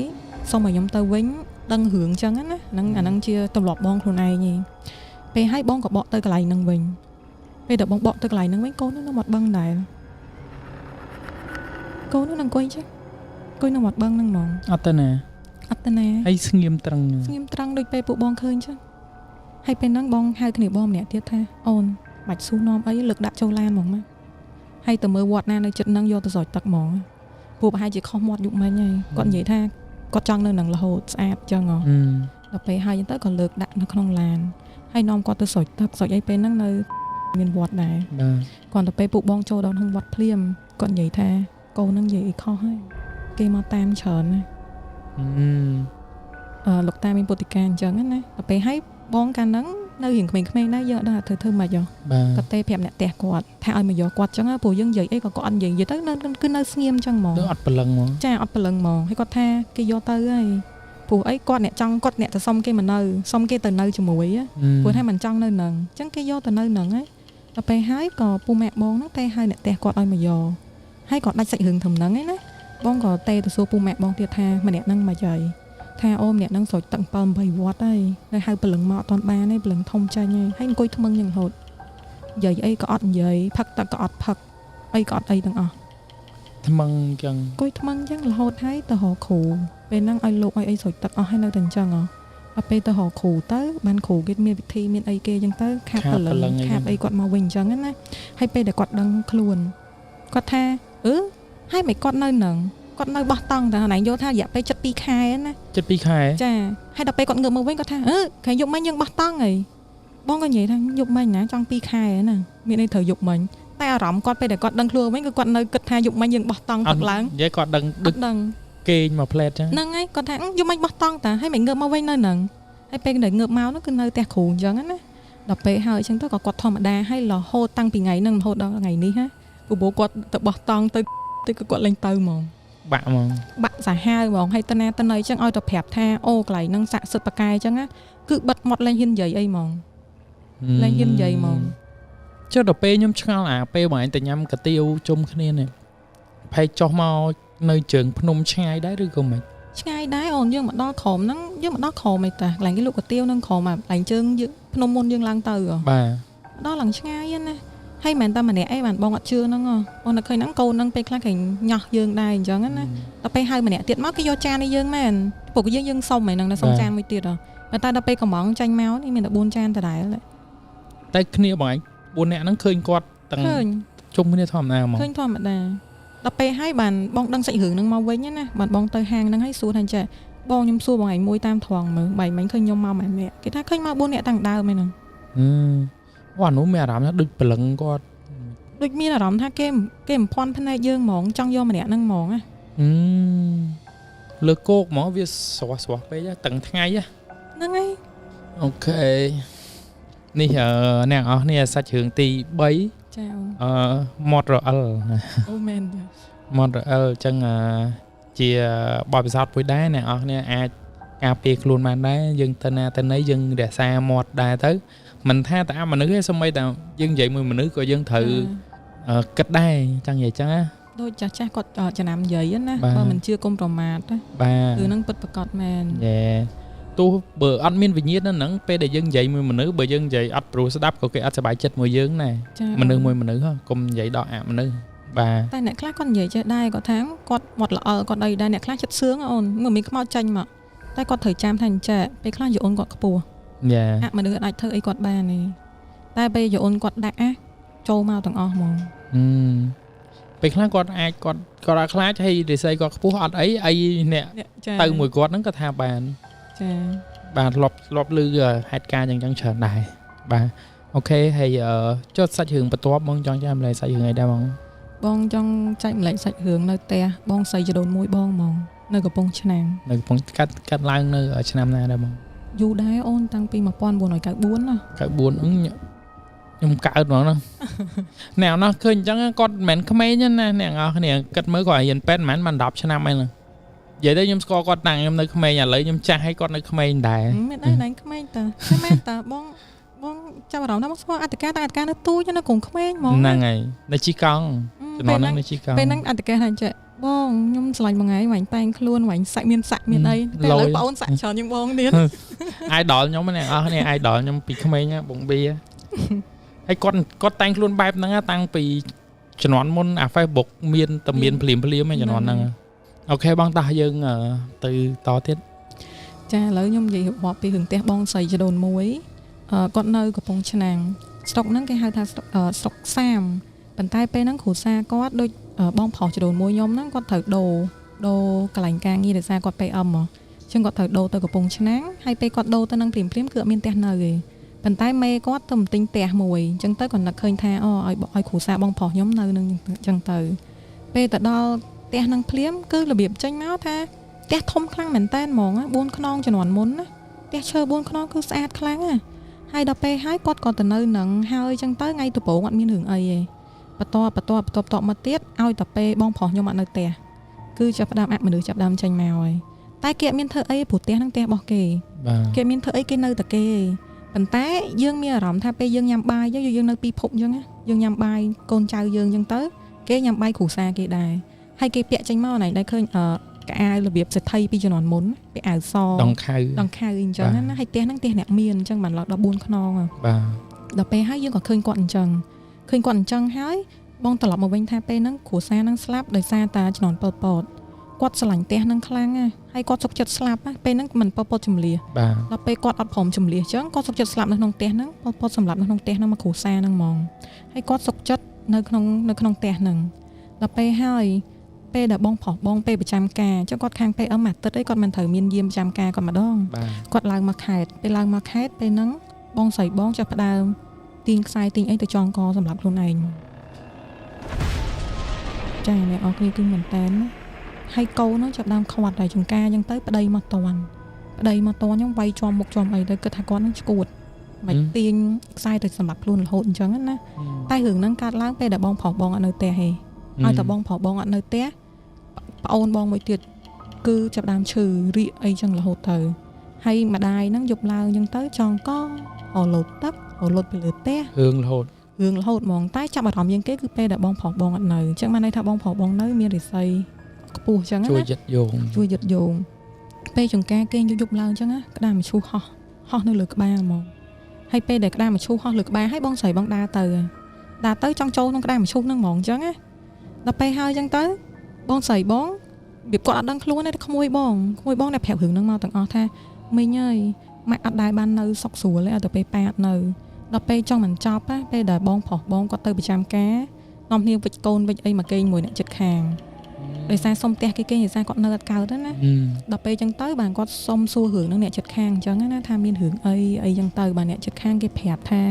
Speaker 1: សុំឲ្យខ្ញុំទៅវិញដឹងរឿងអញ្ចឹងណាហ្នឹងអាហ្នឹងជាទម្លាប់បងខ្លួនឯងឯងពេលហើយបងក៏បកទៅកន្លែងហ្នឹងវិញពេលដែលបងបកទៅកន្លែងហ្នឹងវិញកូនហ្នឹងនៅមាត់បឹងដែរកូនហ្នឹងអង្គុយចឹងអង្គុយនៅមាត់បឹងហ្នឹងហ្មង
Speaker 2: អត់ទៅណាហើយស្ងៀមត្រង់
Speaker 1: ដូចពេលពួកបងឃើញចឹងហើយពេលហ្នឹងបងហៅគ្នាបងម្នាក់ទៀតថាអូនបាច់ស៊ូនាំអីលើកដាក់ចូលឡានហ្មងមកហើយទៅមើលវត្តណានៅចិត្តហ្នឹងយកទៅស្រោចទឹកហ្មងពួកប្រហែលជាខុសមាត់យុគមិញហើយគាត់និយាយថាគាត់ចង់នៅនឹងរហូតស្អាតចឹងដល់ពេលហើយទៅក៏លើកដាក់នៅក្នុងឡានហើយនាំគាត់ទៅស្រោចទឹកស្រោចអីពេលហ្នឹងនៅមានវត្តដែរគាត់ទៅពេលពួកបងចូលដល់ក្នុងវត្តភ្លាមគាត់និយាយថាកូនហ្នឹងនិយាយអីខុសហើយគេមកតាមច្រើនណាលោកតាមានពុតិកាអញ្ចឹងណាដល់ពេលហើយបងកាលហ្នឹងនៅរៀងក្មេងៗដែរយើងអត់ដឹងធ្វើម៉េចគាត់ទេប្រាប់អ្នកផ្ទះគាត់ថាឲ្យមកយកគាត់អញ្ចឹងព្រោះយើងនិយាយអីក៏គាត់អត់និយាយទៅគឺនៅស្ងៀមអញ្ចឹងហ្មង
Speaker 2: អត់ព្រលឹងហ្មង
Speaker 1: ចាអត់ព្រលឹងហ្មងហើយគាត់ថាគេយកទៅហើយព្រោះអីគាត់អ្នកចង់គាត់អ្នកទៅសុំគេមកនៅសុំគេទៅនៅជាមួយព្រោះថាមិនចង់នៅនឹងអញ្ចឹងគេយកទៅនៅនឹងហើយដល់ពេលហើយក៏ពូម៉ាក់បងហ្នឹងតែឲ្យអ្នកផ្ទះគាត់ឲ្យមកយកហើយក៏ដាច់សាច់រឿងធំហ្នឹងឯណាបងក៏ទេទៅសួរពូម៉ាក់បងទៀតថាម្នាក់ហ្នឹងមកយាយថាអូម្នាក់ហ្នឹងស្រោចទឹក7 8វត្តហើយនៅហៅព្រលឹងមកអត់ទាន់បានទេព្រលឹងធំចាញ់ហើយអង្គុយថ្មឹងយ៉ាងរហូតនិយាយអីក៏អត់និយាយផឹកទឹកក៏អត់ផឹកអីក៏អត់អីទាំងអស់
Speaker 2: ថ្មឹងអញ្ចឹង
Speaker 1: អង្គុយថ្មឹងអញ្ចឹងរហូតហើយទៅរកគ្រូពេលហ្នឹងឲ្យលោកឲ្យអីស្រោចទឹកអស់ហើយនៅតែអញ្ចឹងដល់ពេលទៅរកគ្រូទៅបានគ្រូគេមានវិធីមានអីគេអញ្ចឹងទៅខាប់ព្រលឹងខាប់អីគាត់មកវិញអញ្ចឹងណាហើយពេលដែលគាត់ដឹងខ្លួនគាត់ថាហើយមិនគាត់នៅនឹងគាត់នៅបោះតង់តែណៃយកថារយៈពេល72 ខែណា
Speaker 2: 72 ខែ
Speaker 1: ចាហើយដល់ពេលគាត់ងើបមកវិញគាត់ថាខែយប់មិញយើងបោះតង់ហីបងក៏និយាយថាយប់មិញណាចង់2 ខែណាមានអីត្រូវយប់មិញតែអារម្មណ៍គាត់ពេលដែលគាត់ដឹងខ្លួនវិញគឺគាត់នៅគិតថាយប់មិញយើងបោះតង់ទឹកឡើង
Speaker 2: និយាយគាត់ដឹងគេងមកផ្លែតចឹង
Speaker 1: ហ្នឹងហើយគាត់ថាយប់មិញបោះតង់តាហើយមិនងើបមកវិញនៅហ្នឹងហើយពេលដែលងើបមកនោះគឺនៅផ្ទះគ្រូអញ្ចឹងណាដល់ពេលហើយអញ្ចឹងទៅក៏គាត់ធម្មតាហើយរហូតតាំងពីថ្ងៃហ្នឹងរហូតដល់ថ្ងៃនេះណាព្រោះគាត់ទៅបោះតង់ទៅគាត់លេងទៅហ្មង
Speaker 2: បាក់ហ្មង
Speaker 1: បាក់សាហាវហ្មងហើយតណាតណៃអញ្ចឹងឲ្យទៅប្រាប់ថាអូកន្លែងហ្នឹងស័ក្តិសិទ្ធិបកាយអញ្ចឹងណាគឺបិទមាត់លែងហ៊ាននិយាយអីហ្មងលែងហ៊ាននិយាយហ្មង
Speaker 2: ចុះដល់ពេលខ្ញុំឆ្ងល់ពេលបងឯងទៅញ៉ាំកាទៀវជុំគ្នានេះផែចុះមកនៅជើងភ្នំឆ្ងាយដែរឬក៏មិន
Speaker 1: ឆ្ងាយដែរអូនយើងមកដល់ក្រមហ្នឹងយើងមកដល់ក្រមឯតាកន្លែងគេលក់កាទៀវហ្នឹងក្រមកន្លែងជើងយើងភ្នំមុនយើងឡើងទៅ
Speaker 2: បាទ
Speaker 1: ដល់ឡើងឆ្ងាយណាហើយមិនតែម្នាក់អីបានបងអត់ជឿហ្នឹងបងនឹកឃើញហ្នឹងកូនហ្នឹងពេលខ្លះគេញ៉ោះយើងដែរអញ្ចឹងណាដល់ពេលហៅម្នាក់ទៀតមកគេយកចានឲ្យយើងមែនពួកយើងសុំហ្នឹងសុំចានមួយទៀតតែដល់ពេលកំងចាញ់មកនេះមានតែ4ចានដដែល
Speaker 2: តែគ្នាបងឯង4នាក់ហ្នឹងឃើញគាត់ទាំងជុំគ្នាធម្មតាហ្មង
Speaker 1: ឃើញធម្មតាដល់ពេលហើយបានបងដឹងសាច់រឿងហ្នឹងមកវិញណាបានបងទៅហាងហ្នឹងហើយសួរថាចាបងខ្ញុំសួរបងឯងមួយតាមត្រង់មើលបែរមិញឃើញខ្ញុំមកម្នាក់គេថាឃើញមក4នាក់តាំងដើមហ្នឹង
Speaker 2: អូនោះមានអារម្មណ៍ថាដូចព្រលឹងគាត់
Speaker 1: ដូចមានអារម្មណ៍ថាគេបំភ័ន្តភ្នែកយើងហ្មងចង់យកម្នាក់ហ្នឹងហ្មងណា
Speaker 2: លើគោកហ្មងវាស្រស់ពេកតឹងថ្ងៃ
Speaker 1: ហ្នឹងហើយ
Speaker 2: អូខេនេះអ្នកអស់នេះសាច់រឿងទី3
Speaker 1: ចា
Speaker 2: ម៉ត់រអិល
Speaker 1: អូមែន
Speaker 2: ម៉ត់រអិលអញ្ចឹងជាបទពិសោធន៍មួយដែរអ្នកអស់នេះអាចការពារខ្លួនបានដែរយើងទៅណាទៅណីយើងរក្សាមាត់ដែរទៅមិនថាតែមនុស្សទេសូម្បីតែយើងនិយាយមួយមនុស្សក៏យើងត្រូវគិតដែរចឹងនិយាយចឹងណា
Speaker 1: ដូចចាស់គាត់ចំណាំនិយាយណាបើមិនជឿកុំប្រមាទណា
Speaker 2: បាទ
Speaker 1: គឺនឹងពិតប្រាកដមែន
Speaker 2: យេទោះបើអត់មានវិញ្ញាណនៅហ្នឹងពេលដែលយើងនិយាយមួយមនុស្សបើយើងនិយាយអត់ព្រោះស្ដាប់ក៏គេអត់សប្បាយចិត្តមួយយើងដែរមនុស្សមួយមនុស្នកុំនិយាយដល់អាមនុស្សបាទ
Speaker 1: តែអ្នកខ្លះគាត់និយាយចេះដែរគាត់ថាគាត់មាត់ល្អគាត់អីដែរអ្នកខ្លះចិត្តសឿងអូនមិនមានខ្មោចចាញ់មកតែគាត់ត្រូវចាំថាអញ្ចឹងពេលខ្លះយូអូនគាត់ខ្ពស់មនុស្សអាចធ្វើអីគាត់បានទេតែពេលយូអូនគាត់ដាក់ចូលមកទាំងអស់ហ្មង
Speaker 2: ពេលខ្លះគាត់អាចគាត់អត់ខ្លាចហើយរិស័យគាត់ខ្ពស់អត់អីអ្នកទៅមួយគាត់ហ្នឹងក៏ថាបាន
Speaker 1: ចា
Speaker 2: បាទលប់លឺហេតុការណ៍យ៉ាងច្រើនដែរបាទអូខេហើយចុះសាច់រឿងបន្ទាប់បងចង់ចែកម្លែកសាច់រឿងអីដែរ
Speaker 1: បងចង់ចែកម្លែកសាច់រឿងនៅផ្ទះបងស្រីចដូនមួយបងហ្មងនៅកំពង់ឆ្នាំង
Speaker 2: នៅកំពង់កាត់ឡើងនៅឆ្នាំណាដែរបង
Speaker 1: យូរដែរអូនតាំងពី1994ណា
Speaker 2: 94ខ្ញុំកើតហ្មងណាអ្នកនោះឃើញអញ្ចឹងគាត់មិនមែនក្មេងណាអ្នកនរគ្នាគិតមើលគាត់រៀនពេទ្យមិនមែនបាន10ឆ្នាំអីហ្នឹង vậy đấy nhom score con nàng nhom nơi khmer nhà lấy nhom cha hay con nơi khmer đài
Speaker 1: mấy đây này khmer ta thế mấy ta bong cho vào đó nó score atk nó tu cho nó cùng khmer mong
Speaker 2: nàng ngày nơi chi con cho nó nơi chi con
Speaker 1: bên năng atk này chạy bong nhom sành một ngày mảnh tay luôn mảnh sạch miền đây cái lấy bao sạch tròn nhưng bong điên
Speaker 2: ai đòi nhóm này này ai đòi nhóm bị khmer nhá bụng bia hay con tay luôn bài năng tăng bị cho nó môn Facebook miền tầm miền phim mấy cho nó năng ok bong ta dương từ to tiết
Speaker 1: cha lấy nhom gì họp bị hưởng tét bong sầy cho đồn muối con nơi của bong chân nàng stock nắng cái hai tha stock sam bàn tay pe nắng khổ xa có đôi bong phò cho đồn muối nhom nắng con thở đồ cả lành càng nghi để xa con pe âm mà chân con thở đồ từ của bong chân nàng hay pe con đồ từ năng phim cửa miền tét nơi bàn tay mê có tầm tinh tè mùi chân tới còn là khơi tha ai khổ xa bong phò nhóm nơi nâng chân từ pe từ đó tè năng phim cứ là biệp tranh máu tha tè thông khăn mình tan mỏng á buôn non cho nón muốn á tè chơi buôn non cứ sát khăn á hai đập pe hái cọt còn từ nơi nặng hơi chân tới ngay từ bộ ngọn miên hưởng ấy bật to mà tiết ao tập pe bong phò nhóm bạn nơi tè cứ chập đam mà được chập đam tranh màu ấy tai kia miên thợ ấy bụt tè năng tè bỏ kề kia miên thợ ấy cái nơi tập kề bàn tay dương mi rộng tha pe dương nhằm bay giống như dương nơi pi phụng dương á dương nhằm bay con trai dương dân tới cái nhằm bay khủ xa kia đài hay cái pẹ tranh màu này đây khơi cả ai là việc sẽ thay pi cho nó muốn bị ảo so
Speaker 2: đằng khai
Speaker 1: in cho nó hay té năng té nẹt miền chẳng bản là buôn non à đập pe hay dương còn khơi quặn chân hái bong tọt một bên tha pe năng khủ xa năng slap đời xa ta cho nó pọt quạt sành té năng khlang á hay quạt sọc chật slap á pe năng mình pọt chùm lìa đập pe quạt ọtผมchùm lìa chứ quạt sọc chật slap năng té năng pọtสำหรับnăng té năng mà khủ xa năng mong hay quạt sọc chật nơi không té năng đập pe hay pe đã bong phỏ bong pe ประจำការចុះគាត់ខាងpeអមអាទិត្យអីគាត់មិនត្រូវមានយាមប្រចាំការគាត់ម្ដងគាត់ឡើងមកខេត្តពេលឡើងមកខេត្តពេលហ្នឹងបងស្រីបងចាប់ផ្ដើមទាញខ្សែទាញអីទៅចងកសម្រាប់ខ្លួនឯងចាអ្នកអរគ្នាគឺមែនតើហើយកូនហ្នឹងចាប់ដើមខ្វាត់តែចង្ការអញ្ចឹងទៅប្តីមកតន់ខ្ញុំវាយជាប់មុខជាប់អីទៅគិតថាគាត់ហ្នឹងឈួតមិនទាញខ្សែទៅសម្រាប់ខ្លួនរហូតអញ្ចឹងណាតែរឿងហ្នឹងកើតឡើងពេលដែលបងប្រុសបងអត់នៅផ្ទះទេឲ្យតែបងប្រុសបងអត់នៅផ្ទះប្អូនបងមួយទៀតគឺចាប់ដើមឈឺរីកអីចឹងរហូតទៅហើយម្ដាយហ្នឹងយប់ឡើងចឹងទៅចង់ក៏លោតទឹកលោតពីលើផ្ទះ
Speaker 2: រឿងរហូត
Speaker 1: ហ្មងតែចាប់អារម្មណ៍ជាងគេគឺពេលដែលបងប្រុសបងអត់នៅចឹងបានន័យថាបងប្រុសបងនៅមានរិស័យខ្ពស់ចឹងណា
Speaker 2: ជួយយឹតយង
Speaker 1: ពេលចង្ការគេយប់ឡើងចឹងណាក្តាមមឈូសហោះនៅលើក្បាលហ្មងហើយពេលដែលក្តាមមឈូសហោះលើក្បាលហើយបងស្រីបងដើរទៅចង់ចូលក្នុងក្តាមមឈូសហ្នឹងហ្មងចឹងណាដល់ពេលហើយចឹងទៅបងស្រីបងវាគាត់អត់ដឹងខ្លួនទេក្មួយបងដែលប្រាប់រឿងហ្នឹងមកទាំងអស់ថាមីងអើយម៉ាក់អត់ដែរបាននៅសុកស្រួលទេឲ្យទៅពេលប៉ាអត់នៅដល់ពេលចង់មិនចប់ណាពេលដែលបងប្រុសបងគាត់ទៅប្រចាំការនាំគ្នាវិចកូនវិចអីមកគេងមួយអ្នកចិត្តខាងដោយសារសុំផ្ទះគេគេដោយសារគាត់នៅអត់កើតណាដល់ពេលចឹងទៅបានគាត់សុំសួររឿងហ្នឹងអ្នកចិត្តខាងអញ្ចឹងណាថាមានរឿងអីចឹងទៅបានអ្នកចិត្តខាងគេប្រាប់ថា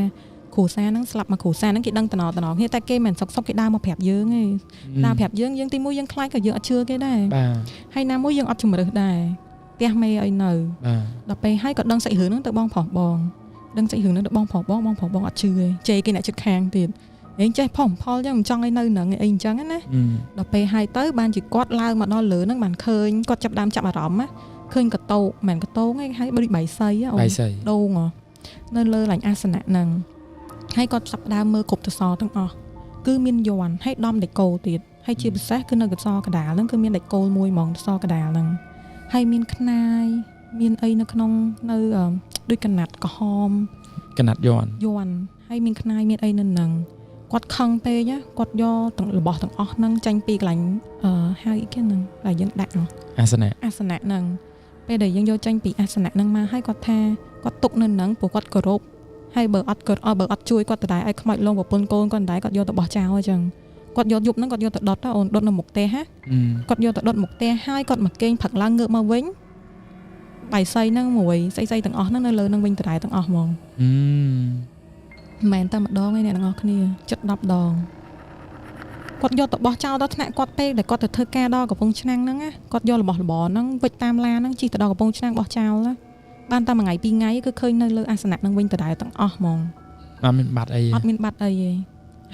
Speaker 1: គ្រូសាហ្នឹងស្លាប់មកគ្រូសាហ្នឹងគេដឹងតំណគ្នាតែគេមិនសុកគេដើរមកប្រាប់យើងទេដើរប្រាប់យើងទីមួយយើងខ្លាចក៏យើងអត់ជឿគេដែរហើយណាមួយយើងអត់ជំរឿសដែរផ្ទះមេអីនៅដល់ពេលហើយក៏ដឹងសាច់រឿងហ្នឹងទៅបងប្រុសបងដឹងសាច់រឿងហ្នឹងទៅបងប្រុសបងអត់ជឿទេជេរគេអ្នកចិត្តខាងទៀតហេចេះផលចឹងមិនចង់ឲ្យនៅហ្នឹងអីអញ្ចឹងណាដល់ពេលហើយទៅបានជាគាត់ឡើងមកដល់លើហ្នឹងបានឃើញគាត់ចាប់អារម្មណ៍ណាឃើញកតោមិនកតោឯងហើយដូចបៃសីដូងនៅលើឡាញ់អាសនៈហ្នឹងហើយគាត់ចាប់ដើមមើលគ្រប់ទសទាំងអស់គឺមានយន់ហើយដំដេកគោទៀតហើយជាពិសេសគឺនៅកសកដាលហ្នឹងគឺមានដេកគោមួយហ្មងទសកដាលហ្នឹងហើយមានខ្នាយមានអីនៅក្នុងនៅដូចកណាត់ក្រហមក
Speaker 2: ណាត់យន់
Speaker 1: ហើយមានខ្នាយមានអីនៅហ្នឹងគាត់ខឹងពេកណាគាត់យកទាំងរបស់ទាំងអស់ហ្នឹងចាញ់ពីកន្លែងហើយគេហ្នឹងដែលយើងដាក់
Speaker 2: អាសនៈ
Speaker 1: ហ្នឹងពេលដែលយើងយកចាញ់ពីអាសនៈហ្នឹងមកហើយគាត់ថាគាត់ទុកនៅហ្នឹងព្រោះគាត់គោរពហើយបើអត់ជួយគាត់ទៅដែរឲ្យខ្មោចលងប្រពន្ធកូនគាត់ដែរគាត់យកទៅបោះចោលអញ្ចឹងគាត់យកយប់ហ្នឹងគាត់យកទៅដុតអូនដុតនៅមុខផ្ទះហ่ะគាត់យកទៅដុតមុខផ្ទះហើយគាត់មកគេងផឹកឡើងងើបមកវិញបៃសីហ្នឹងមួយស្អីទាំងអស់ហ្នឹងនៅលើហ្នឹងវិញដដែលទាំងអស់ហ្មងមិនមែនតែម្ដងទេអ្នកទាំងអស់គ្នា7-10ដងគាត់យកទៅបោះចោលដល់ថ្នាក់គាត់ពេលដែលគាត់ទៅធ្វើការដល់កំពង់ឆ្នាំងហ្នឹងណាគាត់យករបស់របរហ្នឹងវិចតាមឡានហ្នឹងជិះទៅដល់កំពង់ឆ្នាំងបោះចោលណាបានតែមួយថ្ងៃពីរថ្ងៃគឺឃើញនៅលើអាសនៈហ្នឹងវិញដដែលទាំងអស់ហ្មង
Speaker 2: អត់មានបាត់អី
Speaker 1: ទេ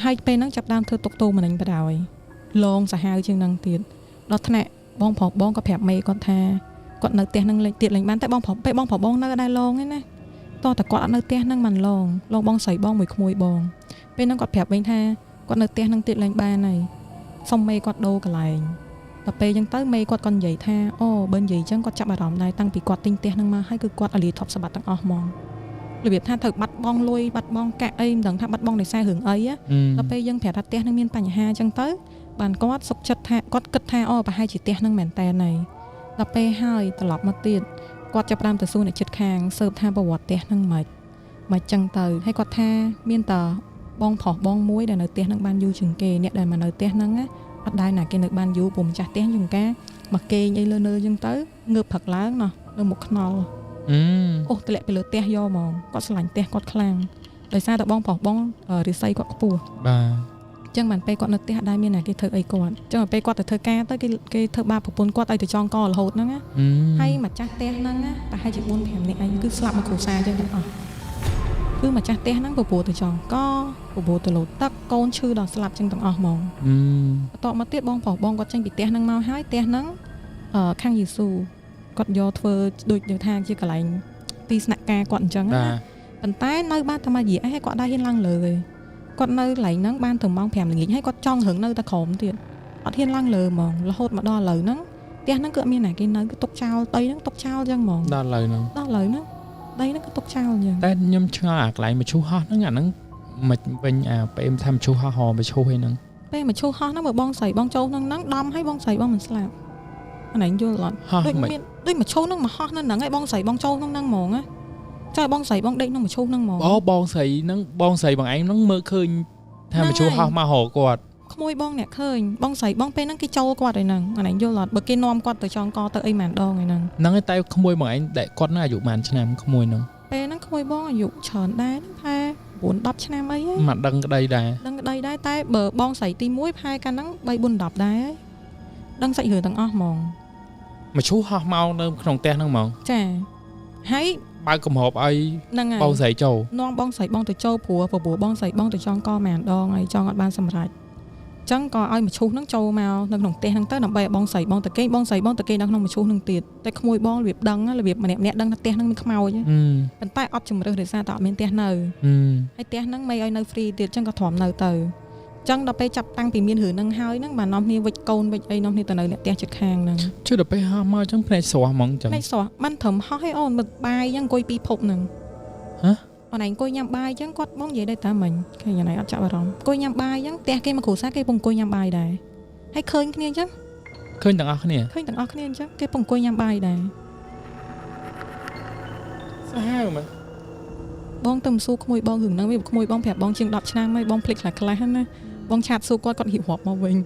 Speaker 1: ហើយពេលហ្នឹងចាប់ដើមធ្វើទុកទោសម្នេញបដ ாய் លងសាហាវជាងហ្នឹងទៀតដល់ថ្នាក់ បងប្រុសបងក៏ប្រាប់មេគាត់ថាគាត់នៅផ្ទះនឹងទៀតលេងបានតែបងប្រុសពេលបងប្រុសបងនៅដែរឡងឯណាតោះតែគាត់អត់នៅផ្ទះនឹងមិនឡងបងស្រីបងមួយក្មួយបងពេលហ្នឹងគាត់ប្រាប់វិញថាគាត់នៅផ្ទះនឹងទៀតលេងបានហើយសុំមេគាត់ដូរកន្លែងតែពេលអញ្ចឹងទៅមេគាត់ក៏និយាយថាអូបើនិយាយអញ្ចឹងគាត់ចាប់អារម្មណ៍ដែរតាំងពីគាត់ទិញផ្ទះនឹងមកហើយគឺគាត់អាលីធប់សម្បត្តិទាំងអស់ហ្មងរបៀបថាត្រូវបាត់បង់លុយបាត់បង់កាក់អីមិនដឹងថាបាត់បង់ដោយសាររឿងអីដល់ពេលយើងប្រាប់ថាផ្ទះនឹងមានបញ្ហាអញ្ចឹងទៅបានគាត់សុខចិត្តថាគាត់គិតថាអូប្រហែលជាផ្ទះនឹងមែនតែនហើយដល់ពេលហើយត្រឡប់មកទៀតគាត់ចាប់ផ្ដើមទៅសួរអ្នកជិតខាងស៊ើបថាប្រវត្តិផ្ទះនឹងមិនចឹងទៅហើយគាត់ថាមានតបងប្រុសបងមួយដែលនៅផ្ទះនឹងបានយូរជាងគេអ្នកដែលមកនៅផ្ទះហ្នឹងអត់ដែរណាគេនៅបានយូរពុំម្ចាស់ផ្ទះជាងការមកគេងអីលើអញ្ចឹងទៅងើបព្រឹកឡើងណោះនៅមុខខ្នល់អូទម្លាក់ពីលើផ្ទះយកហ្មងគាត់ឆ្លាញ់ផ្ទះគាត់ខ្លាំងដោយសារតែបងប្រុសបងរិស័យគាត់ខ្ពស់
Speaker 2: បាទអ
Speaker 1: ញ្ចឹងបានពេលគាត់នៅផ្ទះអត់ដែរមានណាគេធ្វើអីគាត់អញ្ចឹងពេលគាត់ទៅធ្វើការទៅគេធ្វើបាបប្រពន្ធគាត់ឲ្យទៅចងករហូតហ្នឹងណាហើយម្ចាស់ផ្ទះហ្នឹងណាប្រហែលជា 4-5 នាក់អីគឺស្លាប់មកគ្រួសារអញ្ចឹងទាំងអស់គឺម្ចាស់ផ្ទះហ្នឹងពពោះទៅចងកពពោះទៅលោតទឹកកូនឈឺដល់ស្លាប់ចឹងទាំងអស់ហ្មងបន្ទាប់មកទៀតបងប្រុសបងគាត់ចេញពីផ្ទះហ្នឹងមកហើយផ្ទះហ្នឹងខាងយេស៊ូគាត់យកធ្វើដូចថាជាកន្លែងទីស្នាក់ការគាត់អញ្ចឹងណាប៉ុន្តែនៅបានតែមួយរយៈហើយគាត់ដែរហ៊ានឡើងលើទេគាត់នៅកន្លែងហ្នឹងបានទៅម៉ោង 5 ល្ងាចហើយគាត់ចង់រឹងនៅតែក្រោមទៀតអត់ហ៊ានឡើងលើហ្មងរហូតមកដល់ឥឡូវហ្នឹងផ្ទះហ្នឹងគឺអត់មានណាគេនៅគឺទុកចោលដីហ្នឹងទុកចោលចឹងហ្មងដ
Speaker 2: ល់ឥឡូវហ្នឹងដ
Speaker 1: ីហ្នឹងគឺទុកចោលអញ្ចឹង
Speaker 2: តែខ្ញុំឆ្ងល់អាកន្លែងមឈូសហោះហ្នឹងអាហ្នឹងមិនវិញអាពេលថាមឈូសហោះហមឈូសឯហ្នឹង
Speaker 1: ពេលមឈូសហោះហ្នឹងបើបងស្រីបងចូលហ្នឹងដំឲ្យបងស្រីបងមិនស្លាប់អានេះយល់អត់ដូចមានដូចមឈូសហ្នឹងមកហោះនៅហ្នឹងឲ្យបងស្រីបងចូលហ្នឹងហ្មងណាចុះបងស្រីបងដេកក្នុងមឈូសហ្នឹងហ្មងប
Speaker 2: ងស្រីហ្នឹងបងស្រីបងឯងហ្នឹងមើលឃើញថាមឈូសហោះមកហៅគាត់
Speaker 1: ក្មួយបងអ្នកឃើញបងស្រីបងពេលហ្នឹងគេចូលគាត់ឯហ្នឹងអានេះយល់អត់បើគេនាំគាត់ទៅចងកទៅអីម៉ានដងឯហ្នឹង
Speaker 2: ហ្នឹងតែក្មួយបងឯងដែលគាត់នៅអាយុប៉ុន្មានឆ្នាំក្មួយហ្នឹង
Speaker 1: ពេលហ្នឹងក្មួយបងអាយុច្រើនដែរថា9-10 ឆ្នាំអីហ្នឹង
Speaker 2: មកដឹងក្តីដែរ
Speaker 1: តែបើបងស្រីទី1ផែកាលហ្នឹង3-4-10ដែរដឹងសាច់រឿងទាំងអស់ហ្មង
Speaker 2: មឈូសហោះមកនៅក្នុងផ្ទះហ្នឹងហ្មងច
Speaker 1: ាហើយ
Speaker 2: បើកកំហប់ឲ្យបងស្រីចូល
Speaker 1: នាំបងស្រីបងទៅចូលព្រោះបងស្រីបងទៅចងកម៉ានដងហើយចង់អត់បានសម្រេចចឹងក៏ឲ្យមឈូសហ្នឹងចូលមកនៅក្នុងផ្ទះហ្នឹងទៅដើម្បីឲ្យបងស្រីបងទៅគេងបងស្រីបងទៅគេងនៅក្នុងមឈូសហ្នឹងទៀតតែក្មួយបងរបៀបដឹងរបៀបម្នាក់ដឹងថាផ្ទះហ្នឹងមានខ្មោចប៉ុន្តែអត់ជំរឿសដោយសារតែអត់មានផ្ទះនៅហើយផ្ទះហ្នឹងមិនឲ្យនៅហ្វ្រីទៀតចឹងក៏ទ្រាំនៅទៅចឹងដល់ពេលចាប់តាំងពីមានរឿងហ្នឹងហើយហ្នឹងបាននាំគ្នាវិចកូនវិចអីនាំគ្នាទៅនៅអ្នកផ្ទះជិតខាងហ្នឹងជ
Speaker 2: ឿដល់ពេលហោះមកចឹងភ្នែកស្រស់ហ្មងចឹង
Speaker 1: ភ្នែកស្រស់បានត្រឹមហោះឲ្យអូនមើលបាយចឹងអង្គុយពីភពហ្នឹងហ
Speaker 2: ៎អ
Speaker 1: ូនឯងអង្គុយញ៉ាំបាយចឹងគាត់បងនិយាយដែរតាមិញឃើញណៃអត់ចាប់អារម្មណ៍អង្គុយញ៉ាំបាយចឹងផ្ទះគេមកគ្រួសារគេពងអង្គុយញ៉ាំបាយដែរហើយឃើញគ្នាចឹងឃ
Speaker 2: ើញទាំងអស់គ្នាអ
Speaker 1: ញ្ចឹងគេពងអង្គុយញ៉ាំបាយដែរស
Speaker 2: ាហាវមែនប
Speaker 1: ងទៅសួរក្មួយបងរឿងហ្នឹងវាក្មួយបងប្រាប់បងជាង10ឆ្នាំហើយបងភ្លេចខ្លះហ្នឹងណាបងឆាតសួរគាត់រៀបរាប់មកវិញ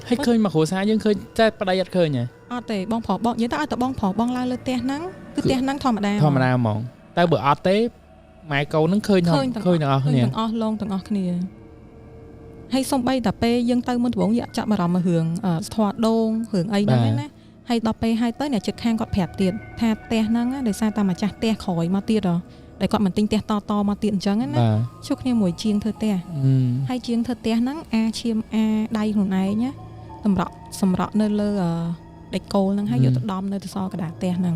Speaker 2: ហើយឃើញមកគ្រួសារយើងឃើញតែប្តីអត់ឃើញហ៎អ
Speaker 1: ត់ទេបងប្រុសបងនិយាយទៅឲ្យតែបងប្រុសបងឡើងលើផ្ទះហ្នឹងគឺផ្ទះហ្នឹងធម្មតាហ
Speaker 2: ្មងតែបើអត់ទេម៉ែកូនហ្នឹងឃើញទាំងអស់គ្នាទ
Speaker 1: ាំងអស់គ្នាហើយសំបីតែពេលយើងទៅមុនដំបូងយើងអត់ចាប់អារម្មណ៍មករឿងស្ធរដងរឿងអីហ្នឹងណាហើយដល់ពេលហើយទៅអ្នកជិតខាងគាត់ប្រាប់ទៀតថាផ្ទះហ្នឹងដោយសារតែម្ចាស់ផ្ទះក្រោយមកទៀតដែលគាត់មិនទិញផ្ទះតមកទៀតអញ្ចឹងណាជួបគ្នាមួយជាងធ្វើផ្ទះហើយជាងធ្វើផ្ទះហ្នឹងឈាមដៃខ្លួនឯងណាសម្រក់នៅលើដេកគោលហ្នឹងហើយយកទៅដំនៅទៅសកដាផ្ទះហ្នឹង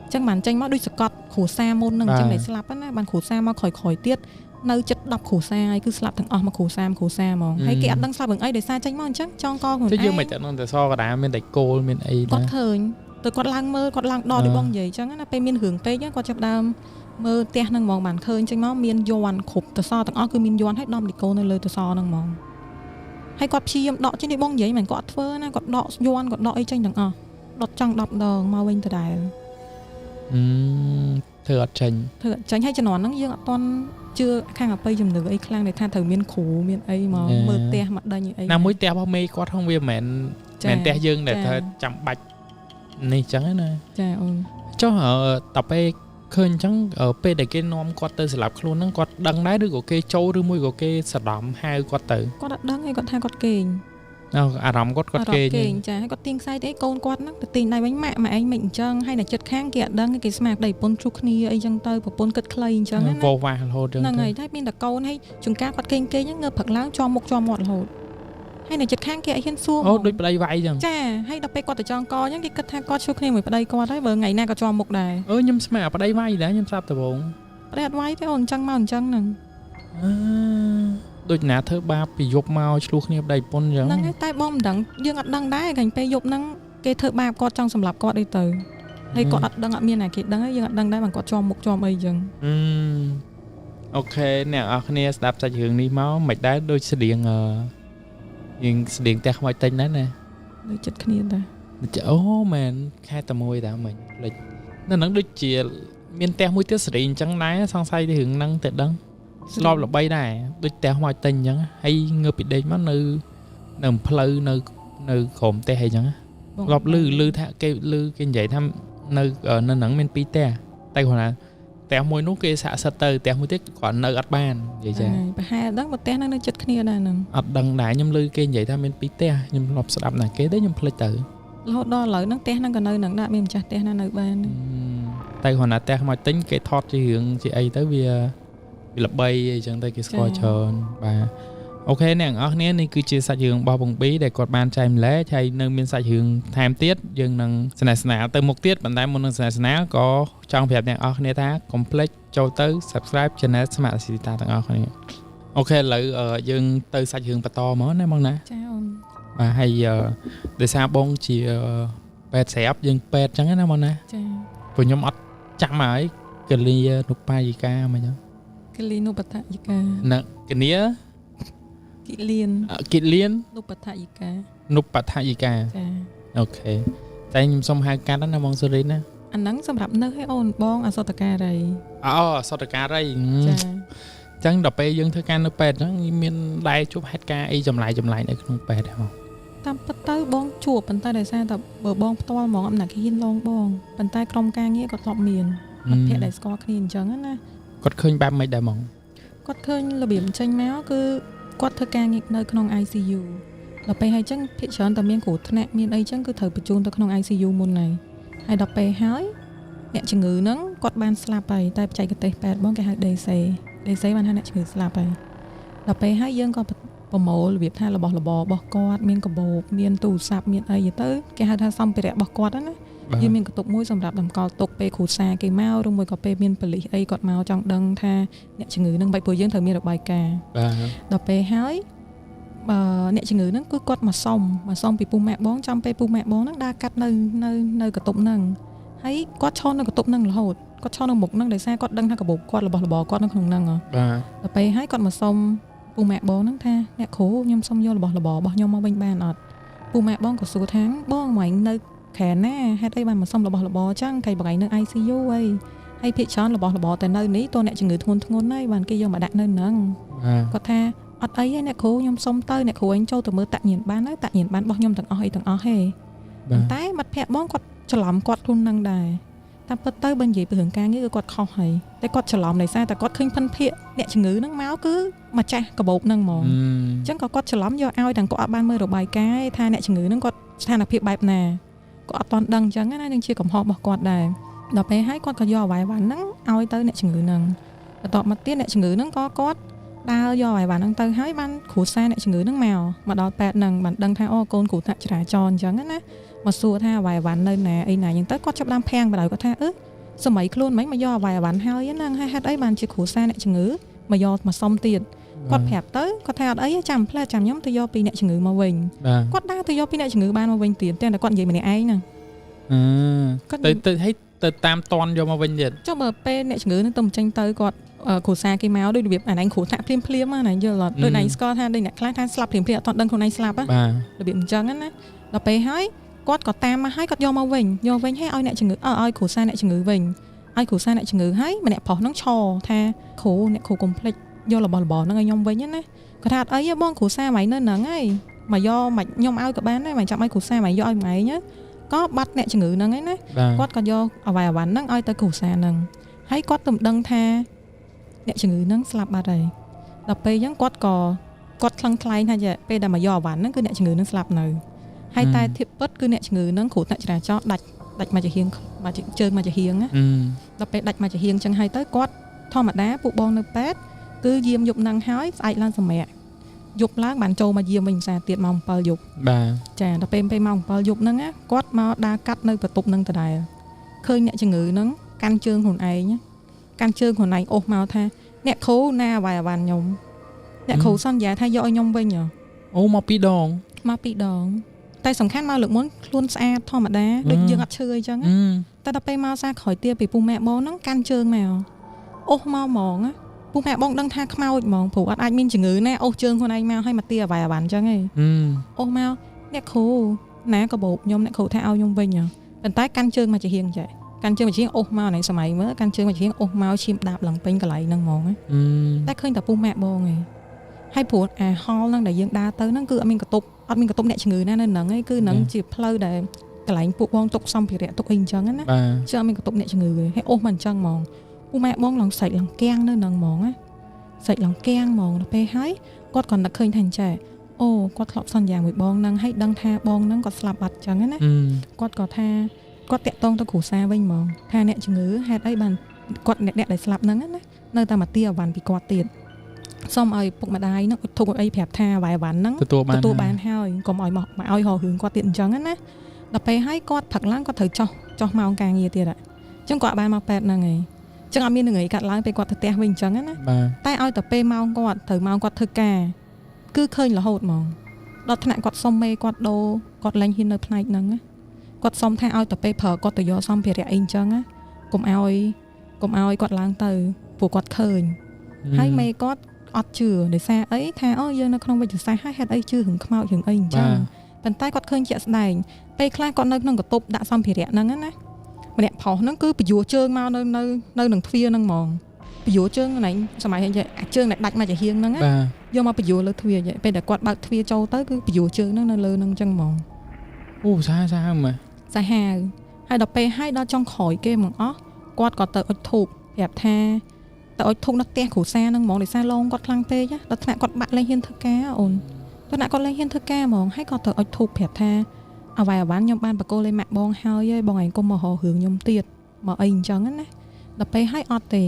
Speaker 1: អញ្ចឹងបានចេញមកដូចសកត់គ្រួសារមុនហ្នឹងអញ្ចឹងដែលស្លាប់ណាបានគ្រួសារមកក្រោយទៀតនៅចិត្ត10គ្រួសារហើយគឺស្លាប់ទាំងអស់មកគ្រួសារហ្មងហើយគេអត់ដឹងស្លាប់រឿងអីដោយសារចេញមកអញ្ចឹងចងកខ្លួនឯងទ
Speaker 2: ៅយើងមិនតែនឹងទៅសកដាមានដេកគោលមានអីណា
Speaker 1: គាត់ឃើញទៅគាត់ឡើងមើលគាត់ឡើងដល់ដូចបងនិយាយអញ្ចឹងណាពេលមានរឿងពេកគាត់ចាប់ដើមមើលផ្ទះហ្នឹងហ្មងបានឃើញចេញមកមានយ័ន្តគ្រប់តសទាំងអស់គឺមានយ័ន្តឲ្យដំដេកូននៅលើតសហ្នឹងហ្មងហើយគាត់ព្យាយាមដកចេញនេះបងនិយាយមិនគាត់ធ្វើណាគាត់ដកយ័ន្តគាត់ដកអីចេញទាំងអស់ដុតចង់10ដងមកវិញដដែលធ
Speaker 2: ្វើអត់ចេញហ
Speaker 1: ើយជំនាន់ហ្នឹងយើងអត់តន់ជឿខាងអបិយជំនឿអីខ្លាំងដែលថាត្រូវមានគ្រូមានអីមកមើលផ្ទះមកដេញអីណ
Speaker 2: ាមួយផ្ទះរបស់មេគាត់ហ្នឹងវាមិនមែនផ្ទះយើងដែលត្រូវចាំបាច់នេះចឹងណាច
Speaker 1: ាអូន
Speaker 2: ចុះតពេលឃើញអញ្ចឹងពេលដែលគេនាំគាត់ទៅស្លាប់ខ្លួនហ្នឹងគាត់ដឹងដែរឬក៏គេចូលឬមួយក៏គេសដំហៅគាត់ទៅ
Speaker 1: គាត់អត់ដឹងឯងគាត់ថាគាត់គេងអ
Speaker 2: ារម្មណ៍គាត់គេង
Speaker 1: ចាហើយគាត់ទាញខ្សែទៅកូនគាត់ហ្នឹងទៅទាញដៃវិញម៉ាក់ឯងមិនអញ្ចឹងហើយអ្នកចិត្តខាងគេអត់ដឹងគេស្មារតីប្រពន្ធជួគ្នាអីចឹងទៅប្រពន្ធគិតខ្លីអញ្ចឹងណា
Speaker 2: វោវាស់រហូត
Speaker 1: ហ្នឹងហើយតែមានតែកូនហើយជួនកាលគាត់គេងហ្នឹងងើបព្រឹកឡើងជាប់មុខជាប់មាត់រហូតហ ហើយនៅចិត្តខាងគេអីហ៊ានសួរ
Speaker 2: អូដូចប្តីវាយចឹង
Speaker 1: ចាហើយដល់ពេលគាត់ទៅចងកអញ្ចឹងគេគិតថាគាត់ជួបគ្នាមួយប្តីគាត់ហើយបើថ្ងៃណាក៏ជាប់មុខដែរ
Speaker 2: ខ្ញុំស្មានប្តីវាយដែរខ្ញុំស្រាប់ដំបង
Speaker 1: ប្តីអត់វាយទេអូនអញ្ចឹងមកអញ្ចឹងហ្នឹង
Speaker 2: ដូចណាធ្វើបាបពីយប់មកឆ្លោះគ្នាប្តីប្រពន្ធអញ្ចឹង
Speaker 1: ហ្នឹងតែបងមិនដឹងយើងអត់ដឹងដែរកាញ់ពេលយប់ហ្នឹងគេធ្វើបាបគាត់ចង់សម្លាប់គាត់អីទៅហើយគាត់អត់ដឹងអត់មានណាគេដឹងហើយយើងអត់ដឹងដែរបើគាត់ជាប់មុខជាប់អីអញ្ចឹង
Speaker 2: អូខេអ្នកនរគ្នាស្ដាប់សាច់រឿងនេះមកមិនដែរដូចស្តៀងយើងស្តៀងផ្ទះខ្មោចទិញដែរណា
Speaker 1: ដូចចិត្តគ្នាដែរ
Speaker 2: អូមែនខែតែមួយដែរមិញភ្លេចនៅហ្នឹងដូចជាមានផ្ទះមួយទៀតសេរីអញ្ចឹងដែរសង្ស័យទៅរឿងហ្នឹងតែដឹងស្លប់ល្បីដែរដូចផ្ទះខ្មោចទិញអញ្ចឹងហើយងើបពីដេកមកនៅផ្លូវនៅក្រោមផ្ទះអីអញ្ចឹងស្លប់លឺថាគេនិយាយថានៅហ្នឹងមានពីរផ្ទះតែគាត់ថាផ្ទះមួយនោះគេសាក់សិតទៅផ្ទះមួយទៀតគាត់នៅអត់បាននិយាយចា
Speaker 1: ប្រហែលដឹងផ្ទះហ្នឹងនៅចិត្តគ្នាដែរហ្នឹង
Speaker 2: អត់ដឹងដែរខ្ញុំឮគេនិយាយថាមានពីរផ្ទះខ្ញុំធ្លាប់ស្ដាប់ណាគេទេខ្ញុំភ្លេចទៅ
Speaker 1: រហូតដល់ឥឡូវហ្នឹងផ្ទះហ្នឹងក៏នៅនឹងដែរមានម្ចាស់ផ្ទះណានៅបាន
Speaker 2: តែគាត់ណាផ្ទះខ្មោចទិញគេថតជារឿងជាអីទៅវាល្បីអីចឹងទៅគេស្គាល់ច្រើនបាទអូខេអ្នកទាំងអស់គ្នានេះគឺជាសាច់រឿងរបស់បងប៊ីដែលគាត់បានចែកម្លែកហើយនៅមានសាច់រឿងថែមទៀតយើងនឹងស្នេហ៍ស្នាលទៅមុខទៀតប៉ុន្តែមុននឹងស្នេហ៍ស្នាលក៏ចង់ប្រាប់អ្នកទាំងអស់គ្នាថាកុំភ្លេចចូលទៅ Subscribe Channel ស្មារតីស៊ីតាទាំងអស់គ្នាអូខេឥឡូវយើងទៅសាច់រឿងបន្តមកណាបងណា
Speaker 1: ចាអូន
Speaker 2: បាទហើយដោយសារបងជាពេទ្យស្រាប់យើងពេទ្យចឹងណាបងណា
Speaker 1: ចា
Speaker 2: ព្រោះខ្ញុំអត់ចាំហើយកលីនុបាយិកាមកចឹង
Speaker 1: កលីនុបតយិកា
Speaker 2: ណាកនីគិលៀន
Speaker 1: នុបតយិកា
Speaker 2: ចាអូខេតែខ្ញុំសុំហៅកាត់ណាបងសូរីណា
Speaker 1: អាហ្នឹងសម្រាប់នៅឲ្យអូនបងអសតការី
Speaker 2: អសតការីចាចឹងដល់ពេលយើងធ្វើការនៅពេទ្យហ្នឹងមានដែរជួបហេតុការណ៍អីចម្លែកនៅក្នុងពេទ្យហ្នឹង
Speaker 1: តាមពិតទៅបងជួបប៉ុន្តែដោយសារតែបើបងផ្ទាល់ហ្មងអត់ណាគេហ៊ានឡងបងប៉ុន្តែក្រុមការងារក៏ធ្លាប់មានមិត្តភក្តិដែលស្គាល់គ្នាអញ្ចឹងណា
Speaker 2: គាត់ឃើញបែបមិនដែរហ្មង
Speaker 1: គាត់ឃើញរបៀបចេញមកគឺគាត់ធ្វើការងារនៅក្នុង ICU ដល់ពេលហើយអញ្ចឹងភាគច្រើនតែមានគ្រោះថ្នាក់មានអីអញ្ចឹងគឺត្រូវបញ្ជូនទៅក្នុង ICU មុនហើយដល់ពេលហើយអ្នកជំងឺហ្នឹងគាត់បានស្លាប់ហើយតែបច្ចេកទេសពេទ្យបងគេហៅ DC បានហៅអ្នកជំងឺស្លាប់ហើយដល់ពេលហើយយើងក៏ប្រមូលរបៀបថារបស់របររបស់គាត់មានកាបូបមានទូរស័ព្ទមានអីទៅគេហៅថាសម្ភារៈរបស់គាត់ណាយើងមានកន្ទប់មួយសម្រាប់តម្កល់ទុកពេលគ្រូសាគេមកឬមួយក៏ពេលមានប៉ូលីសអីគាត់មកចង់ដឹងថាអ្នកជំងឺនឹងបែបព្រោះយើងត្រូវមានរបាយការណ៍ដល់ពេលហើយអ្នកជំងឺហ្នឹងគឺគាត់មកសុំពីពូម៉ាក់បងចាំពេលពូម៉ាក់បងហ្នឹងដើរកាត់នៅកន្ទប់ហ្នឹងហើយគាត់ឈរនៅកន្ទប់ហ្នឹងរហូតគាត់ឈរនៅមុខហ្នឹងដោយសារគាត់ដឹងថាកាបូបគាត់របស់របរគាត់នៅក្នុងហ្នឹងដល់ពេលហើយគាត់មកសុំពូម៉ាក់បងហ្នឹងថាអ្នកគ្រូខ្ញុំសុំយករបស់របររបស់ខ្ញុំមកវិញបានអត់ពូម៉ាក់បងក៏សួរថាបងមិញនៅខែណាហេតុអីបានមកសុំរបស់របរចឹងគេបរិយនៅ ICU ហើយភាគច្រើនរបស់របរតែនៅនេះតើអ្នកជំងឺធ្ងន់ហើយបានគេយកមកដាក់នៅហ្នឹងគាត់ថាអត់អីទេអ្នកគ្រូខ្ញុំសុំទៅអ្នកគ្រូឯងចូលទៅមើលតាក់ញៀនបានតាក់ញៀនបានរបស់ខ្ញុំទាំងអស់ហេប៉ុន្តែមិត្តភក្តិបងគាត់ច្រឡំគាត់ខ្លួននឹងដែរតាមពិតទៅបើនិយាយពីរឿងការងារគឺគាត់ខុសហើយតែគាត់ច្រឡំដោយសារតែគាត់ឃើញភិនភាកអ្នកជំងឺហ្នឹងមកគឺម្ចាស់កាបូបហ្នឹងហ្មងអញ្ចឹងក៏គាត់ច្រឡំយកឲ្យទាំងគាត់អត់បានមើលរបាយការណ៍ថាអ្នកជំងឺហ្នឹងគាត់ស្ថានភាពបែបណាគាត់អត់ទាន់ដឹងអញ្ចឹងណានឹងជាកំហុសរបស់គាត់ដែរដល់ពេលហើយគាត់ក៏យកអាវ៉ៃវ៉ាន់ហ្នឹងឲ្យទៅអ្នកជំងឺហ្នឹងបន្ទាប់មកទៀតអ្នកជំងឺហ្នឹងក៏គាត់ដើរយកអាវ៉ៃវ៉ាន់ហ្នឹងទៅហើយបានគ្រូសាអ្នកជំងឺហ្នឹងមកដល់ពេទ្យហ្នឹងបានដឹងថាអូកូនគ្រូថ្នាក់ចរាចរណ៍អញ្ចឹងណាមកសួរថាអាវ៉ៃវ៉ាន់នៅណាអីណាអញ្ចឹងទៅគាត់ចាប់ដើមភាំងបដៅគាត់ថាសម័យខ្លួនមិញមកយកអាវ៉ៃវ៉ាន់ហើយហ្នឹងហេតុអីបានជាគ្រូសាអ្នកជំងឺមកយកមកសុំទៀតគាត់ប្រាប់ទៅគាត់ថាអត់អីចាំផ្លែចាំខ្ញុំទៅយកពីអ្នកជំងឺមកវិញគាត់ដើរទៅយកពីអ្នកជំងឺបានមកវិញទៀតតែគាត់និយាយម្នាក់ឯងហ្នឹង
Speaker 2: ទៅតាមតន់យកមកវិញទៀត
Speaker 1: ចុះបើពេលអ្នកជំងឺនឹងទៅចេញទៅគាត់គ្រូសាគេមកដូចរបៀបអាណែងគ្រូថ្នាក់ភ្លាមណាយល់អត់ដូចឯងស្គាល់ថាដូចអ្នកខ្លះថាស្លាប់ភ្លាមអត់ដឹងខ្លួនឯងស្លាប់ណារបៀបអញ្ចឹងណាដល់ពេលហើយគាត់ក៏តាមមកហើយគាត់យកមកវិញហើយឲ្យអ្នកជំងឺឲ្យគ្រូសាអ្នកជំងឺវិញឲ្យគ្រូសាអ្នកជំងឺហើយម្នាក់ប្រុសហ្នឹងឈរថាអ្នកគ្រូកុំភ្លេចយករបស់របរហ្នឹងឲ្យខ្ញុំវិញណាគាត់ថាអត់អីទេបងគ្រូសាមិននៅហ្នឹងហើយមកយកមកខ្ញុំឲ្យក៏បានដែរមិនចាំឲ្យគ្រូសាមកយកឲ្យម៉ែងក៏បាត់អ្នកជំងឺហ្នឹងឯណាគាត់ក៏យកអាវ៉ៃវ៉ាន់ហ្នឹងឲ្យទៅគ្រូសាហ្នឹងហើយគាត់ទៅដឹងថាអ្នកជំងឺហ្នឹងស្លាប់បាត់ហើយដល់ពេលអញ្ចឹងគាត់ថ្លឹងថ្លែងថាពេលដែលមកយកអាវ៉ាន់ហ្នឹងគឺអ្នកជំងឺហ្នឹងស្លាប់នៅហើយតែធៀបពិតគឺអ្នកជំងឺហ្នឹងគ្រូថ្នាក់ចរាចរណ៍ដាច់មកជាហៀងមកជើងមកជាហៀងណាដល់ពេលដាច់មកជាហៀងអញ្ចឹងហើយទៅគាត់ធម្មតាពួកបងនៅពេទ្យគឺយាមយប់ហ្នឹងហើយស្អែកឡើងសម្រាប់ យប់ឡើងបានចូលមកយាមវិញសារទៀតម៉ោង 7 យប់បាទចាដល់ពេលម៉ោង 7 យប់ហ្នឹងគាត់មកដើរកាត់នៅបន្ទប់ហ្នឹងដដែលឃើញអ្នកជំងឺហ្នឹងកាន់ជើងខ្លួនឯងកាន់ជើងខ្លួនឯងអូសមកថាអ្នកគ្រូណាអាវ៉ៃអាវ៉ាន់ខ្ញុំអ្នកគ្រូសន្យាថាយកឲ្យខ្ញុំវិញ
Speaker 2: អូមកពីរដងត
Speaker 1: ែសំខាន់មកលើកមុនខ្លួនស្អាតធម្មតាដូចយើងអត់ឈឺអីចឹងតែដល់ពេលមកសារក្រោយទៀតពីពុះម៉ែបងហ្នឹងកាន់ជើងមកអូសមកហ្មងពុះម៉ែបងដឹងថាខ្មោចហ្មងព្រោះអត់អាចមានជំងឺណាអូសជើងខ្លួនឯងមកឲ្យមកទាអាវ៉ៃអាវ៉ាន់ចឹងឯងអូសមកអ្នកគ្រូណាក៏បោកខ្ញុំអ្នកគ្រូថាឲ្យខ្ញុំវិញប៉ុន្តែកាន់ជើងមកជាហៀងចេះកាន់ជើងមកជាហៀងអូសមកហ្នឹងសម័យមើលកាន់ជើងមកជាហៀងអូសមកឈាមដាប់ឡើងពេញកន្លែងហ្នឹងហ្មងតែឃើញតែពុះម៉ែបងឯងហើយព្រោះអាហលហ្នឹងដែលយើងដើរទៅហ្នឹងគឺអត់មានកតុបអ្នកជំងឺណានៅហ្នឹងឯងគឺហ្នឹងជាផ្លូវដែលកន្លែងពួកបងទុកសម្ភារៈទុកអីអញ្ចឹងណាchứអត់មានកតុបអ្នកជំងឺឯងហើយអូសមកអញ្ចឹងហ្មងពុះម៉ែបងឡើងសាច់ឡើងគាំងនៅហ្នឹងហ្មងសាច់ឡើងគាំងហ្មងដល់ពេលហើយគាត់ក៏នឹកឃើញថាអញ្ចឹងអូគាត់ធ្លាប់សន្យាមួយបងហ្នឹងហើយដឹងថាបងហ្នឹងគាត់ស្លាប់បាត់អញ្ចឹងណាគាត់ក៏ថាគាត់តាក់ទងទៅគ្រូសាវិញហ្មងថាអ្នកជំងឺហេតុអីបានគាត់អ្នកដែលស្លាប់ហ្នឹងណានៅតែមកទាអាវ៉ាន់ពីគាត់ទៀតសុំឲ្យពុកម្ដាយហ្នឹងធុកអីប្រាប់ថាអាវ៉ៃអាវ៉ាន់ហ្នឹងទទួលបានហើយកុំឲ្យមកឲ្យរករឿងគាត់ទៀតអញ្ចឹងណាដល់ពេលហើយគាត់ផឹកឡើងគាត់ត្រូវចោះម៉ោងការងារទៀតអញ្ចឹងគាត់បានមកប៉ែតហ្នឹងឯងអញ្ចឹងអត់មាននឹងឯងកាត់ឡើងពេលគាត់ទៅផ្ទះវិញអញ្ចឹងណាតែឲ្យតែពេលម៉ោងគាត់ត្រូវម៉ោងគាត់ធ្វើការគឺឃើញរហូតហ្មងដល់ថ្នាក់គាត់សុំមេគាត់ដូរគាត់លែងហ៊ាននៅផ្នែកហ្នឹងណាគាត់សុំថាឲ្យតែពេលប្រើគាត់ទៅយកសម្ភារៈអីអញ្ចឹងណាកុំឲ្យគាត់ឡើងទៅព្រោះគាត់ឃើញហើយមេគាត់អត់ជឿដោយសារអីថាអូយើងនៅក្នុងវិទ្យាសាស្ត្រហើយហេតុអីជឿរឿងខ្មោចរឿងអីអញ្ចឹងប៉ុន្តែគាត់ឃើញជាក់ស្ដែងពេលខ្លះគាត់នៅក្នុងកតុបដាក់សម្ភារៈហ្នឹងណាម្នាក់ប្រុសហ្នឹងគឺពយោជើងមកនៅនឹងទ្វារហ្នឹងហ្មងពយោជើងណែសម័យអាជើងដែលដាច់មកជាហៀងហ្នឹងយកមកពយោលើទ្វារពេលដែលគាត់បើកទ្វារចូលទៅគឺពយោជើងហ្នឹងនៅលើហ្នឹងអញ្ចឹងហ្មងអ
Speaker 2: ូសាហាវ
Speaker 1: ហើយដល់ពេលហើយដល់ចុងក្រោយគេហ្មងអស់គាត់ក៏ទៅអុជធូបប្រាប់ថាទៅអុជធូបនៅផ្ទះគ្រូសាហ្នឹងហ្មងដោយសារឡងគាត់ខ្លាំងពេកដល់ថ្នាក់គាត់បាក់លែងហ៊ានធ្វើការអូនថ្នាក់គាត់លែងហ៊ានធ្វើការហ្មងហើយគាត់ទៅអុជធូបប្រាប់ថាអាវ៉ៃអាវ៉ាន់ខ្ញុំបានបកគោលេម៉ាក់បងហើយបងឯងកុំមកហៅរឿងខ្ញុំទៀតមកអីអញ្ចឹងណាដល់ពេលហើយអត់ទ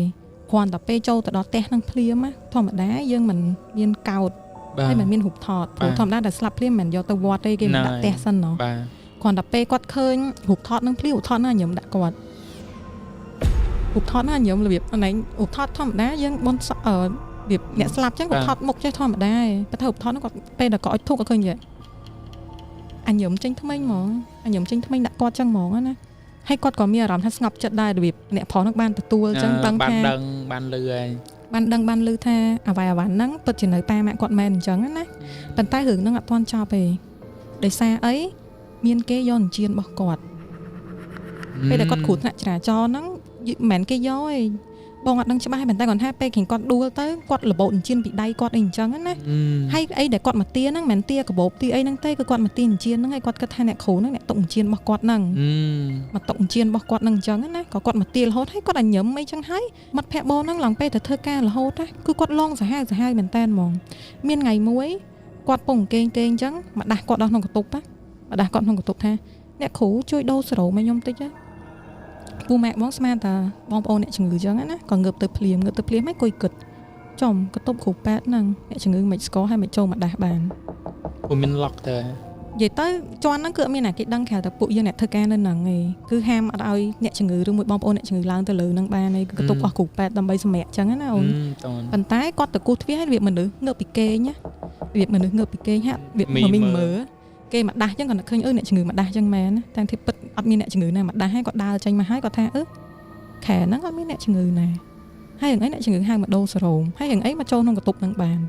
Speaker 1: េគ្រាន់តែពេលចូលទៅដល់ផ្ទះហ្នឹងភ្លាមធម្មតាយើងមិនមានកោតហើយមិនមានរូបថតព្រោះធម្មតាតែស្លាប់ភ្លាមមិនយកទៅវត្តទេគេមិនដាក់ផ្ទះសិនណោះគ្រាន់តែពេលគាត់ឃើញរូបថតហ្នឹងភ្លាមរូបថតហ្នឹងញ៉ាំដាក់គាត់រូបថតហ្នឹងញ៉ាំរបៀបណែរូបថតធម្មតាយើងបនរបៀបអ្នកស្លាប់ចឹងគាត់ថតមុខចេះធម្មតាតែរូបថតហ្នឹងគាត់ពេលដែលគាត់អុជធូបគាត់ឃើញយ៉ាងអញញឹមចេញថ្មីហ្មងអញញឹមចេញថ្មីដាក់គាត់ចឹងហ្មងណាហើយគាត់ក៏មានអារម្មណ៍ថាស្ងប់ចិត្តដែររបៀបអ្នកប្រុសហ្នឹងបានទទួលចឹងដឹងថា
Speaker 2: បានលឺហើយ
Speaker 1: បានលឺថាអាវ៉ៃអាវ៉ាន់ហ្នឹងពិតជានៅប៉ាម៉ាក់គាត់មែនអញ្ចឹងណាប៉ុន្តែរឿងហ្នឹងអត់ទាន់ចប់ទេដោយសារអីមានគេយកអញ្ជៀនរបស់គាត់ពេលដែលគាត់គ្រោះថ្នាក់ចរាចរណ៍ហ្នឹងមិនមែនគេយកទេបងអត់ដឹងច្បាស់ទេប៉ុន្តែគាត់ថាពេលគាត់ដួលទៅគាត់របូតអញ្ជៀនពីដៃគាត់អីអញ្ចឹងណាហើយអីដែលគាត់មកទាហ្នឹងមិនមែនទាកបោបទាអីហ្នឹងទេគឺគាត់មកទាអញ្ជៀនហ្នឹងហើយគាត់គិតថាអ្នកគ្រូហ្នឹងអ្នកតុកអញ្ជៀនរបស់គាត់ហ្នឹងមកតុកអញ្ជៀនរបស់គាត់ហ្នឹងអញ្ចឹងណាក៏គាត់មកទារហូតហើយគាត់អញញឹមអីចឹងហើយមិត្តភ័ក្ដិបងហ្នឹងឡើងពេលទៅធ្វើការរហូតណាគឺគាត់ឡងសាហាវមែនតើហ្មងមានថ្ងៃមួយគាត់ពងគេងអញ្ចឹងមកដាស់គាត់ដល់ក្នុងកតុបណាមកដាស់គាត់ក្នុងកតុបថាអ្នកគ្រូជួយដូរសេរ៉ូមកខ្ញុំតិចណាពូម៉ែបងស្មានតាបងប្អូនអ្នកជំងឺចឹងណាក៏ងើបទៅភ្លាមហើយគួយគិតចំកតុបគ្រូប៉ែតហ្នឹងអ្នកជំងឺមិនស្គាល់ហើយមិនចូលមកដាស់បានព
Speaker 2: ្រោះមានឡុកទៅ
Speaker 1: និយាយទៅជន់ហ្នឹងគឺអត់មានអ្នកគេដឹងក្រៅតែពួកយើងអ្នកធ្វើការនៅហ្នឹងឯងគឺហាមអត់ឲ្យអ្នកជំងឺឬមួយបងប្អូនអ្នកជំងឺឡើងទៅលើហ្នឹងបានឯងគឺកតុបអស់គ្រូប៉ែតដើម្បីសម្រាប់ចឹងណាអូនប៉ុន្តែគាត់ទៅគូសទ្វារឲ្យវាមនុស្សងើបពីគេងណាវាមនុស្សងើបពីគេងហាក់វាមីងមើលគេមកដាស់ចឹងគាត់ឃើញអ្នកជំងឺមកដាស់ចឹងមែនណាតែទីពិតអត់មានអ្នកជំងឺណាមកដាស់ហើយគាត់ដើរចេញមកហើយគាត់ថាខែហ្នឹងអត់មានអ្នកជំងឺណាហើយយ៉ាងអីអ្នកជំងឺហៅមកដូរសេរ៉ូមហើយយ៉ាងអីមកចូលក្នុងកតុបហ្នឹងបាន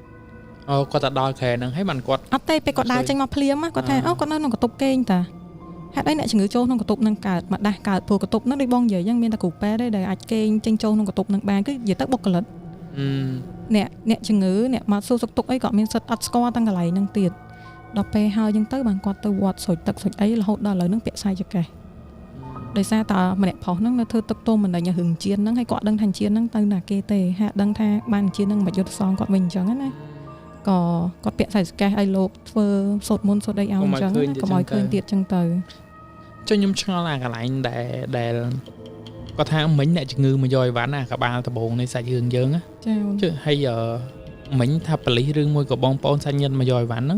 Speaker 2: អូគាត់ទៅដល់ខែហ្នឹងហើយបានគាត់
Speaker 1: អត់ទេពេលគាត់ដើរចេញមកភ្លាមគាត់ថាអូគាត់នៅក្នុងកតុបគេងតាហេតុអីអ្នកជំងឺចូលក្នុងកតុបហ្នឹងកើតមកដាស់កើតព្រោះកតុបហ្នឹងដូចបងនិយាយចឹងមានតែគ្រូប៉ែទេដែលអាចគេងចេញចូលក្នុងកតុបហ្នឹងបានគឺនិយាយទៅបុគ្គលិកអ្នកជំងឺអ្នកមកសួរសុខទុក្ខអីក៏មានសិទ្ធិអត់ស្គាល់ទាំងកន្លែងហ្នឹងទៀតដល់ពេលហើយចឹងទៅបានគាត់ទៅវត្តស្រួយទឹកស្រួយអីរហូតដល់ឥឡូវហ្នឹងពាក់ខ្សែចកេះដោយសារតែម្នាក់ប្រុសហ្នឹងនៅធ្វើទឹកទុំមិនដឹងរឿងជៀនហ្នឹងហើយគាត់ដឹងថាជៀនហ្នឹងទៅណាគេទេហាក់ដឹងថាបានជៀនហ្នឹងមិនយុទ្ធសងគាត់វិញអញ្ចឹងណាក៏គាត់ពាក់ខ្សែចកេះឲ្យលោកធ្វើសូត្រមន្តសូត្រអីឲ្យអញ្ចឹងកុំឲ្យឃើញទៀតអញ្ចឹងទៅ
Speaker 2: ចុះខ្ញុំឆ្ងល់អាកន្លែងដែលគាត់ថាមិញអ្នកជំងឺមកយកអីវ៉ាន់អាកបាលដំបងនៃសាច់រឿងយើងណា
Speaker 1: ចា៎ច
Speaker 2: ុះហើយ mình thà bật lý riêng môi của bong bóng xanh nhân mà giỏi ván đó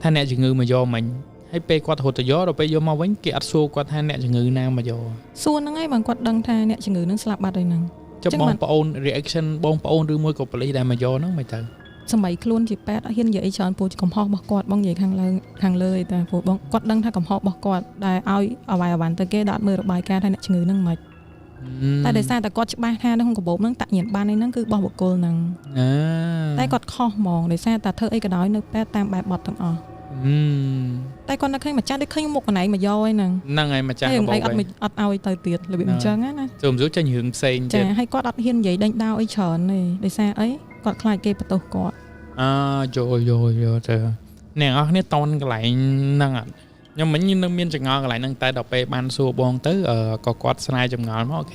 Speaker 2: tha nè chỉ ngư mà do mình hay pe quạt hột từ gió rồi pe do mau bánh kia ắt xua quạt tha nè chỉ ngư nào mà do
Speaker 1: xua nó ngay bằng quạt đằng tha nè chỉ ngư nó slap bát đây nè
Speaker 2: cho bong bóng reaction bong bóng riêng môi của bật lý đây mà do nó mày tự
Speaker 1: สมัยคลุนจีแปดเห็นใหญ่ชอนปูจะกำหอกบอกกอดบ้องใหญ่ข้างเลยแต่ปูบ้องกอดดังถ้ากำหอกบอกกอดได้เอาไว้วันตะเกียดัดมือระบายการท่านเฉื่อยนั่งหมดแต่เดี๋ยวแต่กอดจะบ้าท่านั่งของกบนั่งตัดเหยียบบ้านในนั่งคือบอบอกโกลนั่งแต่กอดคอมองเดี๋ยวแต่เธอไอ้กระดอยนึกแปดตามแบบบอดทั้งอ๋อแต่ก่อนนักเคยมาจ้าได้เคยมุกอันไหนมาย่อยนั่ง
Speaker 2: นั่งไงมาจ้า
Speaker 1: ให้อัดเอาไอ้เตยเตียดเลยแบบจังนะ
Speaker 2: จมรู้จะหึงเซ็ง
Speaker 1: จะให้กอดอัดเฮียนใหญ่ดังดาวไอ้เฉินเลยเดี๋ยวไอ้กอดคลายเกยประตูกอด
Speaker 2: rồi nè này ton cái lại năng ạ nhưng mình như nâng miên chừng ngon cái lại nâng tay đọc về ban xua bon tới có quạt slide chừng ngon mà ok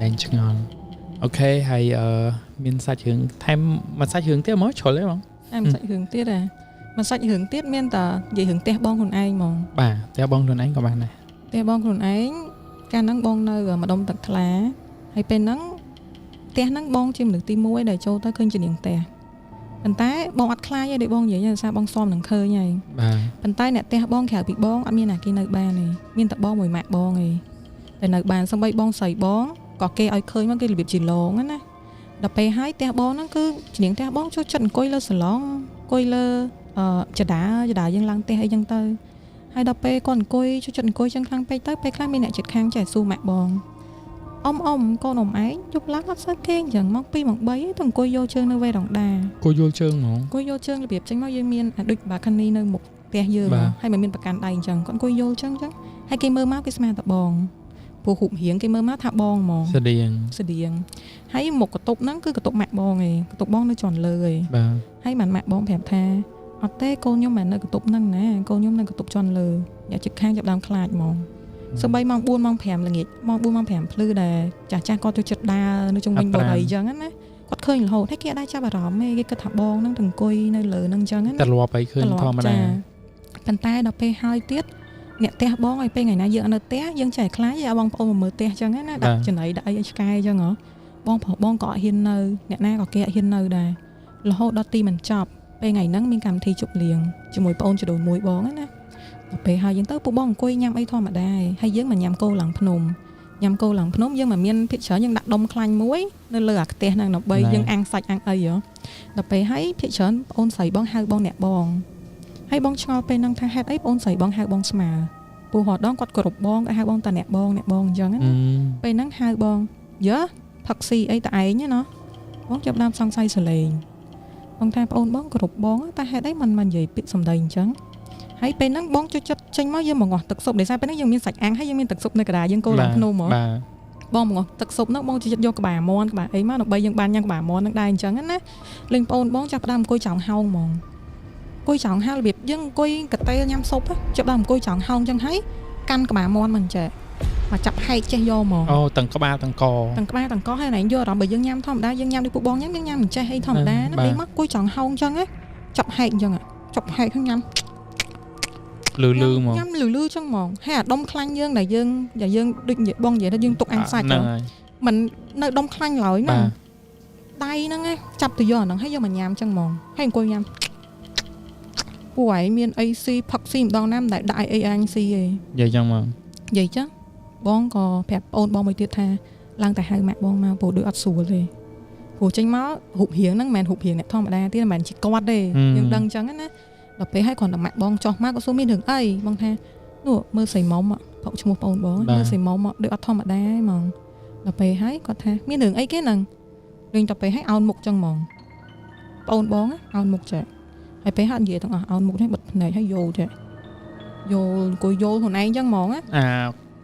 Speaker 2: đang chừng ngon ok hay miên sai hướng thêm mà sai hướng tiếp mới chổi lấy không
Speaker 1: em sai hướng tiếp à mà sai hướng tiếp miên tờ vậy hướng té bon con ai mong
Speaker 2: bà té bon con anh của bạn này
Speaker 1: té bon con anh ca nắng bon nơi rồi mà đông tật lá hay bên nắng té nắng bon chim được tim muối để châu tới cơn chỉ điện téปันท้ายบองอัดคลายได้บองใหญ่ยังซาบองซ้อมหนังเคยไงปันท้ายเนี่ยแต่บองแขวปีบองอันมีหนักกินในบ้านนี่มีแต่บองมวยหมากบองไงแต่ในบ้านสมัยบองใส่บองก็เกยเอาเคยมันเกยรีบจีลงนั่นนะดับไปให้แต่บองนั่นคือเสียงแต่บองช่วยจันก้อยเลอสลองก้อยเลอจะด่ายังลังแต่ให้ยังเตยให้ดับไปก่อนก้อยช่วยจันก้อยยังครั้งไปเตยไปครั้งมีเนี่ยจุดค้างใจสู้หมากบองcon ôm ấy chụp lắc lắc sát khen dần móc pi mọc bấy thằng cô vô chơi nơi ve đồng đà
Speaker 2: cô vô chơi mà
Speaker 1: cô vô chơi là việc tránh máu dương miên đôi bà khăn ni nơi một tè dương hay mà miên bạc càn đầy dần con cô vô chân chứ hay cây mơ máu cái sma tập bòn phù hụm hiển cây mơ máu thả bòn mò sờ điền hay một cái tục nắng cứ cái tục mạc bòn này cái tục bòn nó tròn lời hay màn mạc bòn phèm tha ở té cô nhóm mà nơi cái tục nắng nè cô nhóm nơi cái tục tròn lời nhà trực khang chụp đam khai mòสบายมองบุญมองแผ่มละเงียดมองบุญมองแผ่มพลื้ได้จ่าจ้าก็จะจุดดาในจงเป็นบ่อยจังนั้นนะก็เคยโหให้แกได้จ้าบารอมไม่ก็ถับบองนั่งถึงกุยในเหลือนั่งจังนั้น
Speaker 2: แต่รัวไปขึ้นทอมาได้
Speaker 1: ปันตาดอกไปหายเตี้ยเนี่ยเตะบองไอ้ไปไงนะเยอะนะเตะยังใจคล้ายจะบองโอมือเตะจังนั้นนะดักจะไหนได้สกายจังเหรอบองบองเกาะหินเนอเนี่ยหน้าเกาะแกะหินเนอได้แล้วโหดอตีมันจับไปไงนั่งมีการทีจุบเลียงจะมวยปอนจะโดนมวยบองนะไปหายังเต้าปูบ้องกุยยำไอ้ทอมาได้ให้เยอะมันยำโกหลังพนมยำโกหลังพนมยังมันเมียนพิเศษยังดักดมคลายมุ้ยนั่นเลยอะเตะนางหนอกใบยังอังใส่อังไอ้เหรอแต่ไปให้พิเศษโอนใส่บ้องห้าบ้องแหนบบ้องให้บ้องชอไปนั่งทางแฮดไอ้โอนใส่บ้องห้าบ้องสมาปูหอดด้องกดกรบบ้องไอ้ห้าบ้องตาแหนบบ้องจังนั้นไปนั่งห้าบ้องเยอะผักซีไอ้ตาไอ้เนี่ยเนาะบ้องจับดามซังไซสเลงบ้องทางโอนบ้องกรบบ้องตาแฮดไอ้มันใหญ่ปิดสมดัยจังให้เป็นนั่งบ้องจุดๆจังม้อยยังมองตึกศพเดี๋ยวใช่เป็นนั่งยังมีสักอังให้ยังมีตึกศพในกระดาษยังโกหลังพนมหมอบ้องมองตึกศพนั่งบ้องจุดๆโยกกระบะมอนกระบะไอ้มาหนกใบยังบานยังกระบะมอนนั่งได้จังนั้นนะเล่นปนบ้องจับดำกุยจ่องเฮามองกุยจ่องเฮาแบบยังกุยกระเตยยำศพจับดำกุยจ่องเฮาจังให้กันกระบะมอนมันจะมาจับให้เจโยมอง
Speaker 2: ตังกระบะตัง
Speaker 1: กอให้ไหนโยเราไปยังยำทอมได้ยังยำดิปูบ้องยังยำมันจะให้ทอมได้นั่นเองมักกุยจ่องเฮาจังไงจับให้จังอ่ะจับให้ทั้งยำ
Speaker 2: ลือมอง
Speaker 1: ย่ำลือจังมองให้ดมคลั่งยื่นแต่ยื่นอย่ายื่นดึงเหยียบบองเหยียดยื่นตกอันใส่จังมันในดมคลั่งเลยนะไตนั่งไงจับตัวย่อนั่งให้ย่อมันยำจังมองให้กล้วยยำป่วยเมียนไอซีผักซีมดองน้ำได้ไออันซี
Speaker 2: ใหญ่จังมอง
Speaker 1: ใหญ่จังบ้องก็แผลโอนบ้องไปเตี้ยท่าล่างแต่ให้แม่บ้องมาปูดูอัดสูเลยหูจังม้าหุบเหียงนั่งแมนหุบเหียงเนี่ยท่อมาได้ที่แมนจิกวัดเลยยังดังจังนะเราไปให้ก่อนดับแม่บ้องจอกมากก็สู้ไม่ถึงไอ้บ้องแท้หนูมือใส่ม้อมอ่ะเพราะชั่วโมงปอนบ้องมือใส่ม้อมอ่ะเดือดทอมมาได้มองเราไปให้ก่อนแท้ไม่ถึงไอ้แค่หนึ่งเรื่องจะไปให้เอาหมกจังมองปอนบ้องเอาหมกแจกให้ไปหันเย่ต้องเอาหมกให้บดไหนให้โยแจกโยกุยโยหัวไหนจังมองá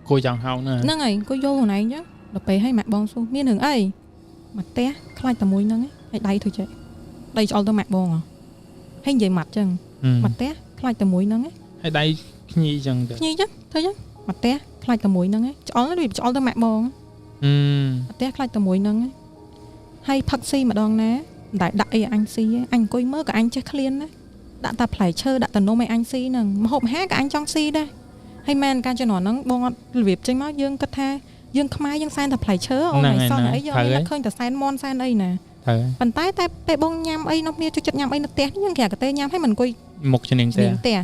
Speaker 2: กุยจังเฮาเนี่ย
Speaker 1: นั่งไงกุยโยหัวไหนจ้ะเราไปให้แม่บ้องสู้ไม่ถึงไอ้mặt té khai tầm mũi nâng ấy hay đây thôi chị đây cho tao mặt bòn à hay vậy mặt chừng mặt té khai tầm mũi nâng ấy
Speaker 2: hay đây nhi chừng
Speaker 1: nhi chứ thôi chứ mặt té khai tầm mũi nâng ấy cho nó đi cho tao mặt bòn mặt té khai tầm mũi nâng ấy hay phật si mà đòn ná đại anh si anh coi mơ cả anh chơi clean đấy đã tập phải chơi đã tận nô mày anh si nâng mà hộp hát cả anh trong si đây hay men can cho nó bòn việc trên máu dương cất tha dương khai dương san tập phải chơi ô này sao ấy giờ nó khơi tập san mon san đây nè ប៉ុន្តែតែពេលបងញ៉ាំអីនោះគ្នាជួយចិត្តញ៉ាំអីនៅផ្ទះយើងគេក៏តែញ៉ាំឲ្យមិនអង្គុយ
Speaker 2: មុខជំនាញផ្ទះ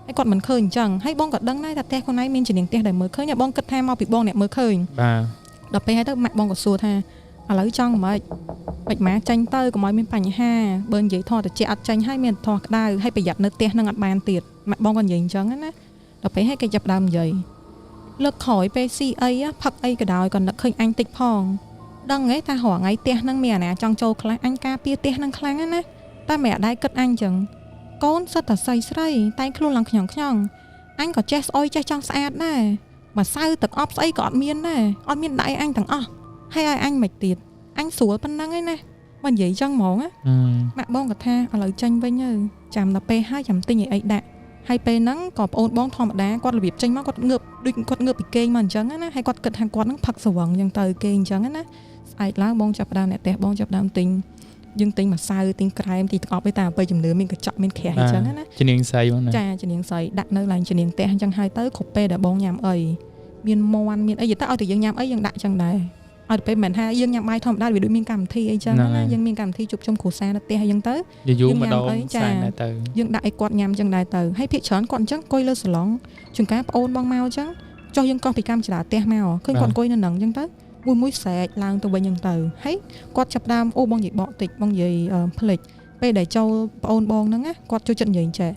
Speaker 1: ហើយគាត់មិនឃើញអញ្ចឹងហើយបងក៏ដឹងដែរថាផ្ទះខ្លួនឯងមានជំនាញផ្ទះដែលមើលឃើញបងគិតថាមកពីបងអ្នកមើលឃើញ
Speaker 2: បាទ
Speaker 1: ដល់ពេលហើយទៅម៉ាក់បងក៏សួរថាឥឡូវចង់មិនម៉ាចាញ់ទៅកុំឲ្យមានបញ្ហាបើនិយាយធေါ်តិចអត់ចាញ់ហើយមានធေါ်ក្តៅហើយប្រយ័ត្ននៅផ្ទះនឹងអត់បានទៀតម៉ាក់បងក៏និយាយអញ្ចឹងណាដល់ពេលហើយគេចាប់ដើមនិយាយលើកក្រោយពេលស៊ីអីផឹកអីក៏ដោយក៏នឹកឃើញអញតិចផងដឹងហ៎ថារហងៃផ្ទះនឹងមានអាណាចង់ចូលខ្លះអញការពារផ្ទះនឹងខ្លាំងណាតែមិនអាចដែរគិតអញអញ្ចឹងកូនសិតតែស្រីតែខ្លួនឡើងខ្ញងអញក៏ចេះស្អុយចេះចង់ស្អាតដែរមកសៅទឹកអប់ស្អីក៏អត់មានដែរអត់មានដៃអញទាំងអស់ហើយឲ្យអញមិនទៀតអញស្រួលប៉ុណ្ណឹងឯណាមកនិយាយចឹងហ្មងណាម៉ាក់បងក៏ថាឥឡូវចាញ់វិញទៅចាំដល់ពេលហើយចាំទិញអីដាក់ហើយពេលហ្នឹងក៏ប្អូនបងធម្មតាគាត់របៀបចេញមកគាត់ងើបដូចគាត់ងើបពីគេងមកអញ្ចឹងណាហើយគាត់គិតថាគាត់ហ្នឹងផឹកស្វឹងអញ្ចឹងទៅគេអញ្ចឹងណាស្អែកឡើងបងចាប់ដើមអ្នកផ្ទះបងចាប់ដើមទិញយើងទិញម្សៅទិញក្រែមទិញទឹកអប់ឯតាទៅជំនឿមានកញ្ចក់មានក្រាស់អញ្ចឹងណា
Speaker 2: ជំនាញស្អីបងណា
Speaker 1: ចាជំនាញស្អីដាក់នៅឡើងជំនាញផ្ទះអញ្ចឹងហើយទៅគ្រប់ពេលដែលបងញ៉ាំអីមានមាន់មានអីទៅឲ្យតែយើងញ៉ាំអីយើងដាក់អញ្ចឹងដែរឲ្យទៅពេលមិនថាយើងញ៉ាំបាយធម្មតាវាដូចមានកម្មវិធីអីចឹងណាយើងមានកម្មវិធីជួបជុំគ្រួសារនៅផ្ទះអញ្ចឹងទៅ
Speaker 2: យើងញ៉ាំអីចា
Speaker 1: យើងដាក់ឲ្យគាត់ញ៉ាំអញ្ចឹងដែរទៅហើយភាគច្រើនគាត់អញ្ចឹងអង្គុយលើសាឡុងជួនកាលប្អូនបងមកអញ្ចឹងចុះយើងកោះពីកម្មចរាផ្ទះមកឃើញគាត់អង្គុយនៅនឹងអញ្ចឹងទៅមួយស្រែកឡើងទៅវិញអញ្ចឹងទៅហើយគាត់ចាប់ដើមអូបងនិយាយបកតិចបងនិយាយផ្លេចពេលដែលចូលប្អូនបងហ្នឹងណាគាត់ចូលចិត្តនិយាយចេះ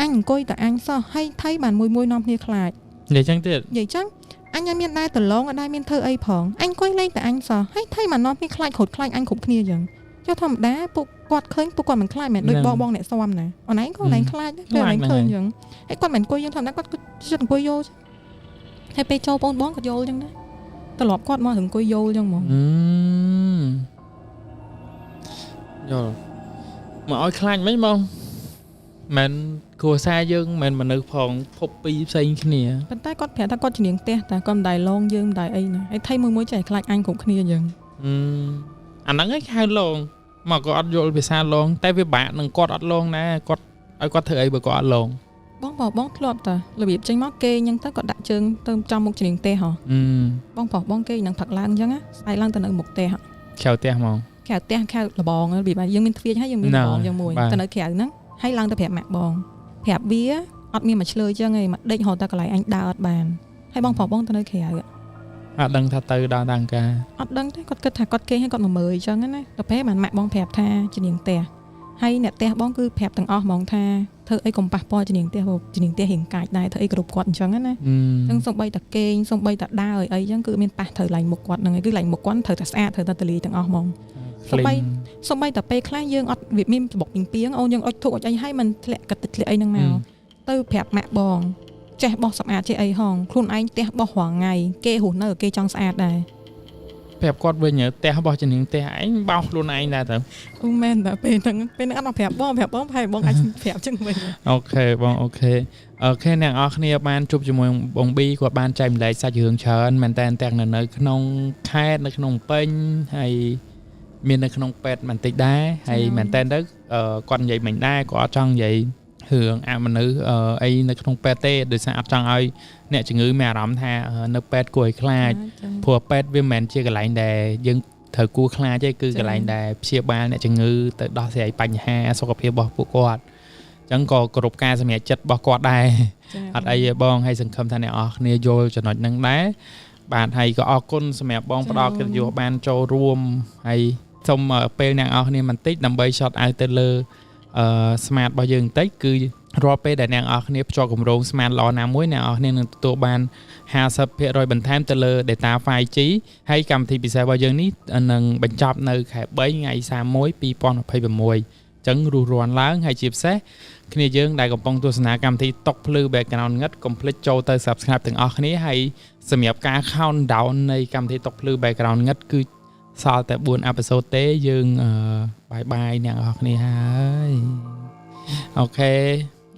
Speaker 1: អញអង្គុយតែអញសោះហើយថៃបានមួយនាំគ្នាខ្លាច
Speaker 2: និយាយចឹងទៀត
Speaker 1: និយាយចឹងអញមានដែរតឡងអត់ដែរមានធ្វើអីផងអញអង្គុយលេងតែអញសោះហើយថៃបាននាំគ្នាខ្លាចខូចខ្លាចអញគ្រប់គ្នាចឹងចុះធម្មតាពួកគាត់ឃើញពួកគាត់មិនខ្លាចមែនដូចបងអ្នកស៊ំណាអូនឯងក៏ឡើងខ្លាចដែរពេលឯងឃើញចឹងហើយគាត់មិនអង្គុយយើងធម្មតាគាត់ចិត្តអង្គុយយល់ហើយពេលចូលបងគាត់យល់ចឹងដែរត្រឡប់គាត់មកអង្គុយយល់ចឹងហ្មង
Speaker 2: យល់មកឲ្យខ្លាចមិនហ្មងមិនគ្រួសារយើងមិនមនុស្សផងភពពីរផ្សេងគ្នា
Speaker 1: ប៉ុន្តែគាត់ប្រាប់ថាគាត់ជំនាញផ្ទះតែគាត់មិនដែរឡងយើងមិនដែរអីណាហើយថៃមួយចេះខ្លាចអញគ្រប់គ្នាចឹង
Speaker 2: អាហ្នឹងឯងហៅឡងមកក៏អត់យល់ភាសាឡងតែវាបាក់នឹងគាត់អត់ឡងណាគាត់ឲ្យគាត់ធ្វើអីបើគាត់អត់ឡង
Speaker 1: បងធ្លាប់តារបៀបចេញមកគេអញ្ចឹងទៅគាត់ដាក់ជើងទៅចំមុខជំនាញផ្ទះហ៎បងគេនឹងផឹកឡើងអញ្ចឹងស្អែកឡើងទៅនៅមុខផ្ទះ
Speaker 2: ក្រៅផ្ទះហ្មង
Speaker 1: ក្រៅផ្ទះក្រៅលបងរបៀបយើងមានទ្វារហើយយើងមានលបងយ៉ាងមួយទៅនៅក្រៅហ្នឹងហើយឡើងទៅប្រាប់ម៉ាក់បងប្រាប់វាអត់មានមកឆ្លើយចឹងឯងមកដេករហូតតែកន្លែងអញដើរអត់បានហើយបងប្រុសបងទៅនៅក្រៅ
Speaker 2: អត់ដឹងថាទៅដល់ដល់ការ
Speaker 1: អត់ដឹងទេគាត់គិតថាគាត់គេឲ្យគាត់មកមើលអញ្ចឹងណាដល់ពេលបានម៉ាក់បងប្រាប់ថាជំនាញផ្ទះហើយអ្នកផ្ទះបងគឺប្រាប់ទាំងអស់ហ្មងថាធ្វើអីកុំប៉ះពាល់ជំនាញផ្ទះជំនាញផ្ទះរៀងកាចដែរធ្វើអីគ្រប់គាត់អញ្ចឹងណាអញ្ចឹងសំបីតាគេងសំបីតាដើរអីអញ្ចឹងគឺមានប៉ះត្រូវឡើងមុខគាត់ហ្នឹងឯងគឺឡើងមុខគាត់ត្រូវតែស្អាតត្រូវតែទលាយទាំងអស់ហ្មងសំបីតាពេលខ្លះយើងអត់វាមានច្បុកពីងពីងអូនយើងអុចធុកអុចអីហើយមិនធ្លាក់កាត់ធ្លាក់អីហ្នឹងមកទៅប្រាប់ម៉ាក់បងចេះបោះសម្អាតចេះអីហងខ្លួនឯងផ្ទះបោះរាល់ថ្ងៃគេរស់នៅគេចង់ស្អាតដែរ
Speaker 2: ប្រាប់គាត់វិញផ្ទះបោះជំនាញផ្ទះឯងបោសខ្លួនឯងដែរទៅ
Speaker 1: អូមែនតែពេលហ្នឹងអត់មកប្រាប់បងហើយបងអាចប្រាប់ចឹងវិញ
Speaker 2: អូខេបងអូខេអ្នកនរគ្នាបានជួបជាមួយបងប៊ីគាត់បានចែកម្លែកសាច់រឿងច្រើនមែនតើទាំងនៅក្នុងខេត្តនៅក្នុងពេញហើយមាននៅក្នុងពេទ្យបន្តិចដែរហើយមែនតើទៅគាត់និយាយមិនដែរគាត់អត់ចង់និយាយរឿងអាមនុស្សអីនៅក្នុងពេទ្យទេដោយសារអត់ចង់ឲ្យអ្នកជំងឺមានអារម្មណ៍ថានៅពេទ្យគួរឲ្យខ្លាចព្រោះពេទ្យវាមិនមែនជាកន្លែងដែលយើងត្រូវគួរខ្លាចទេគឺកន្លែងដែលព្យាបាលអ្នកជំងឺទៅដោះស្រាយបញ្ហាសុខភាពរបស់ពួកគាត់អញ្ចឹងក៏គ្រប់ការសម្រេចចិត្តរបស់គាត់ដែរអត់អីទេបងហើយសង្ឃឹមថាអ្នកនរគ្នាយល់ចំណុចហ្នឹងដែរបាទហើយក៏អរគុណសម្រាប់បងផ្ដល់កិត្តិយសបានចូលរួមហើយសូមពេលអ្នកនរគ្នាបន្តិចដើម្បី short out ទៅលើsmart របស់យើងបន្តិចគឺរាល់ពេលដែលអ្នកនរគ្នាភ្ជាប់គម្រោង smart ល្អណាមួយអ្នកនរគ្នានឹងទទួលបាន 50% បន្ថែមទៅលើ data 5G ហើយកម្មវិធីពិសេសរបស់យើងនេះនឹងបញ្ចប់នៅខែ3ថ្ងៃ31 2026អញ្ចឹងរស់រាន់ឡើងហើយជាពិសេសគ្នាយើងដែលកំពុងទស្សនាកម្មវិធីតុកភ្លឺ background ងឹតកុំភ្លេចចូលទៅ subscribe ទាំងអស់គ្នាហើយសម្រាប់ការ countdown នៃកម្មវិធីតុកភ្លឺ background ងឹតគឺសល់តែ4 episode ទេយើងបាយបាយអ្នកនរគ្នាហើយអូខេ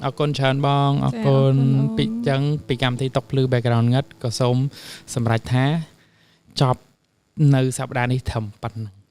Speaker 2: អរគុណច្រើនបងអរគុណពីចឹងពីកម្មវិធីតុកភ្លឺ background ងឹតក៏សូមសម្រេចថាចប់នៅសប្តាហ៍នេះត្រឹមប៉ុណ្ណឹង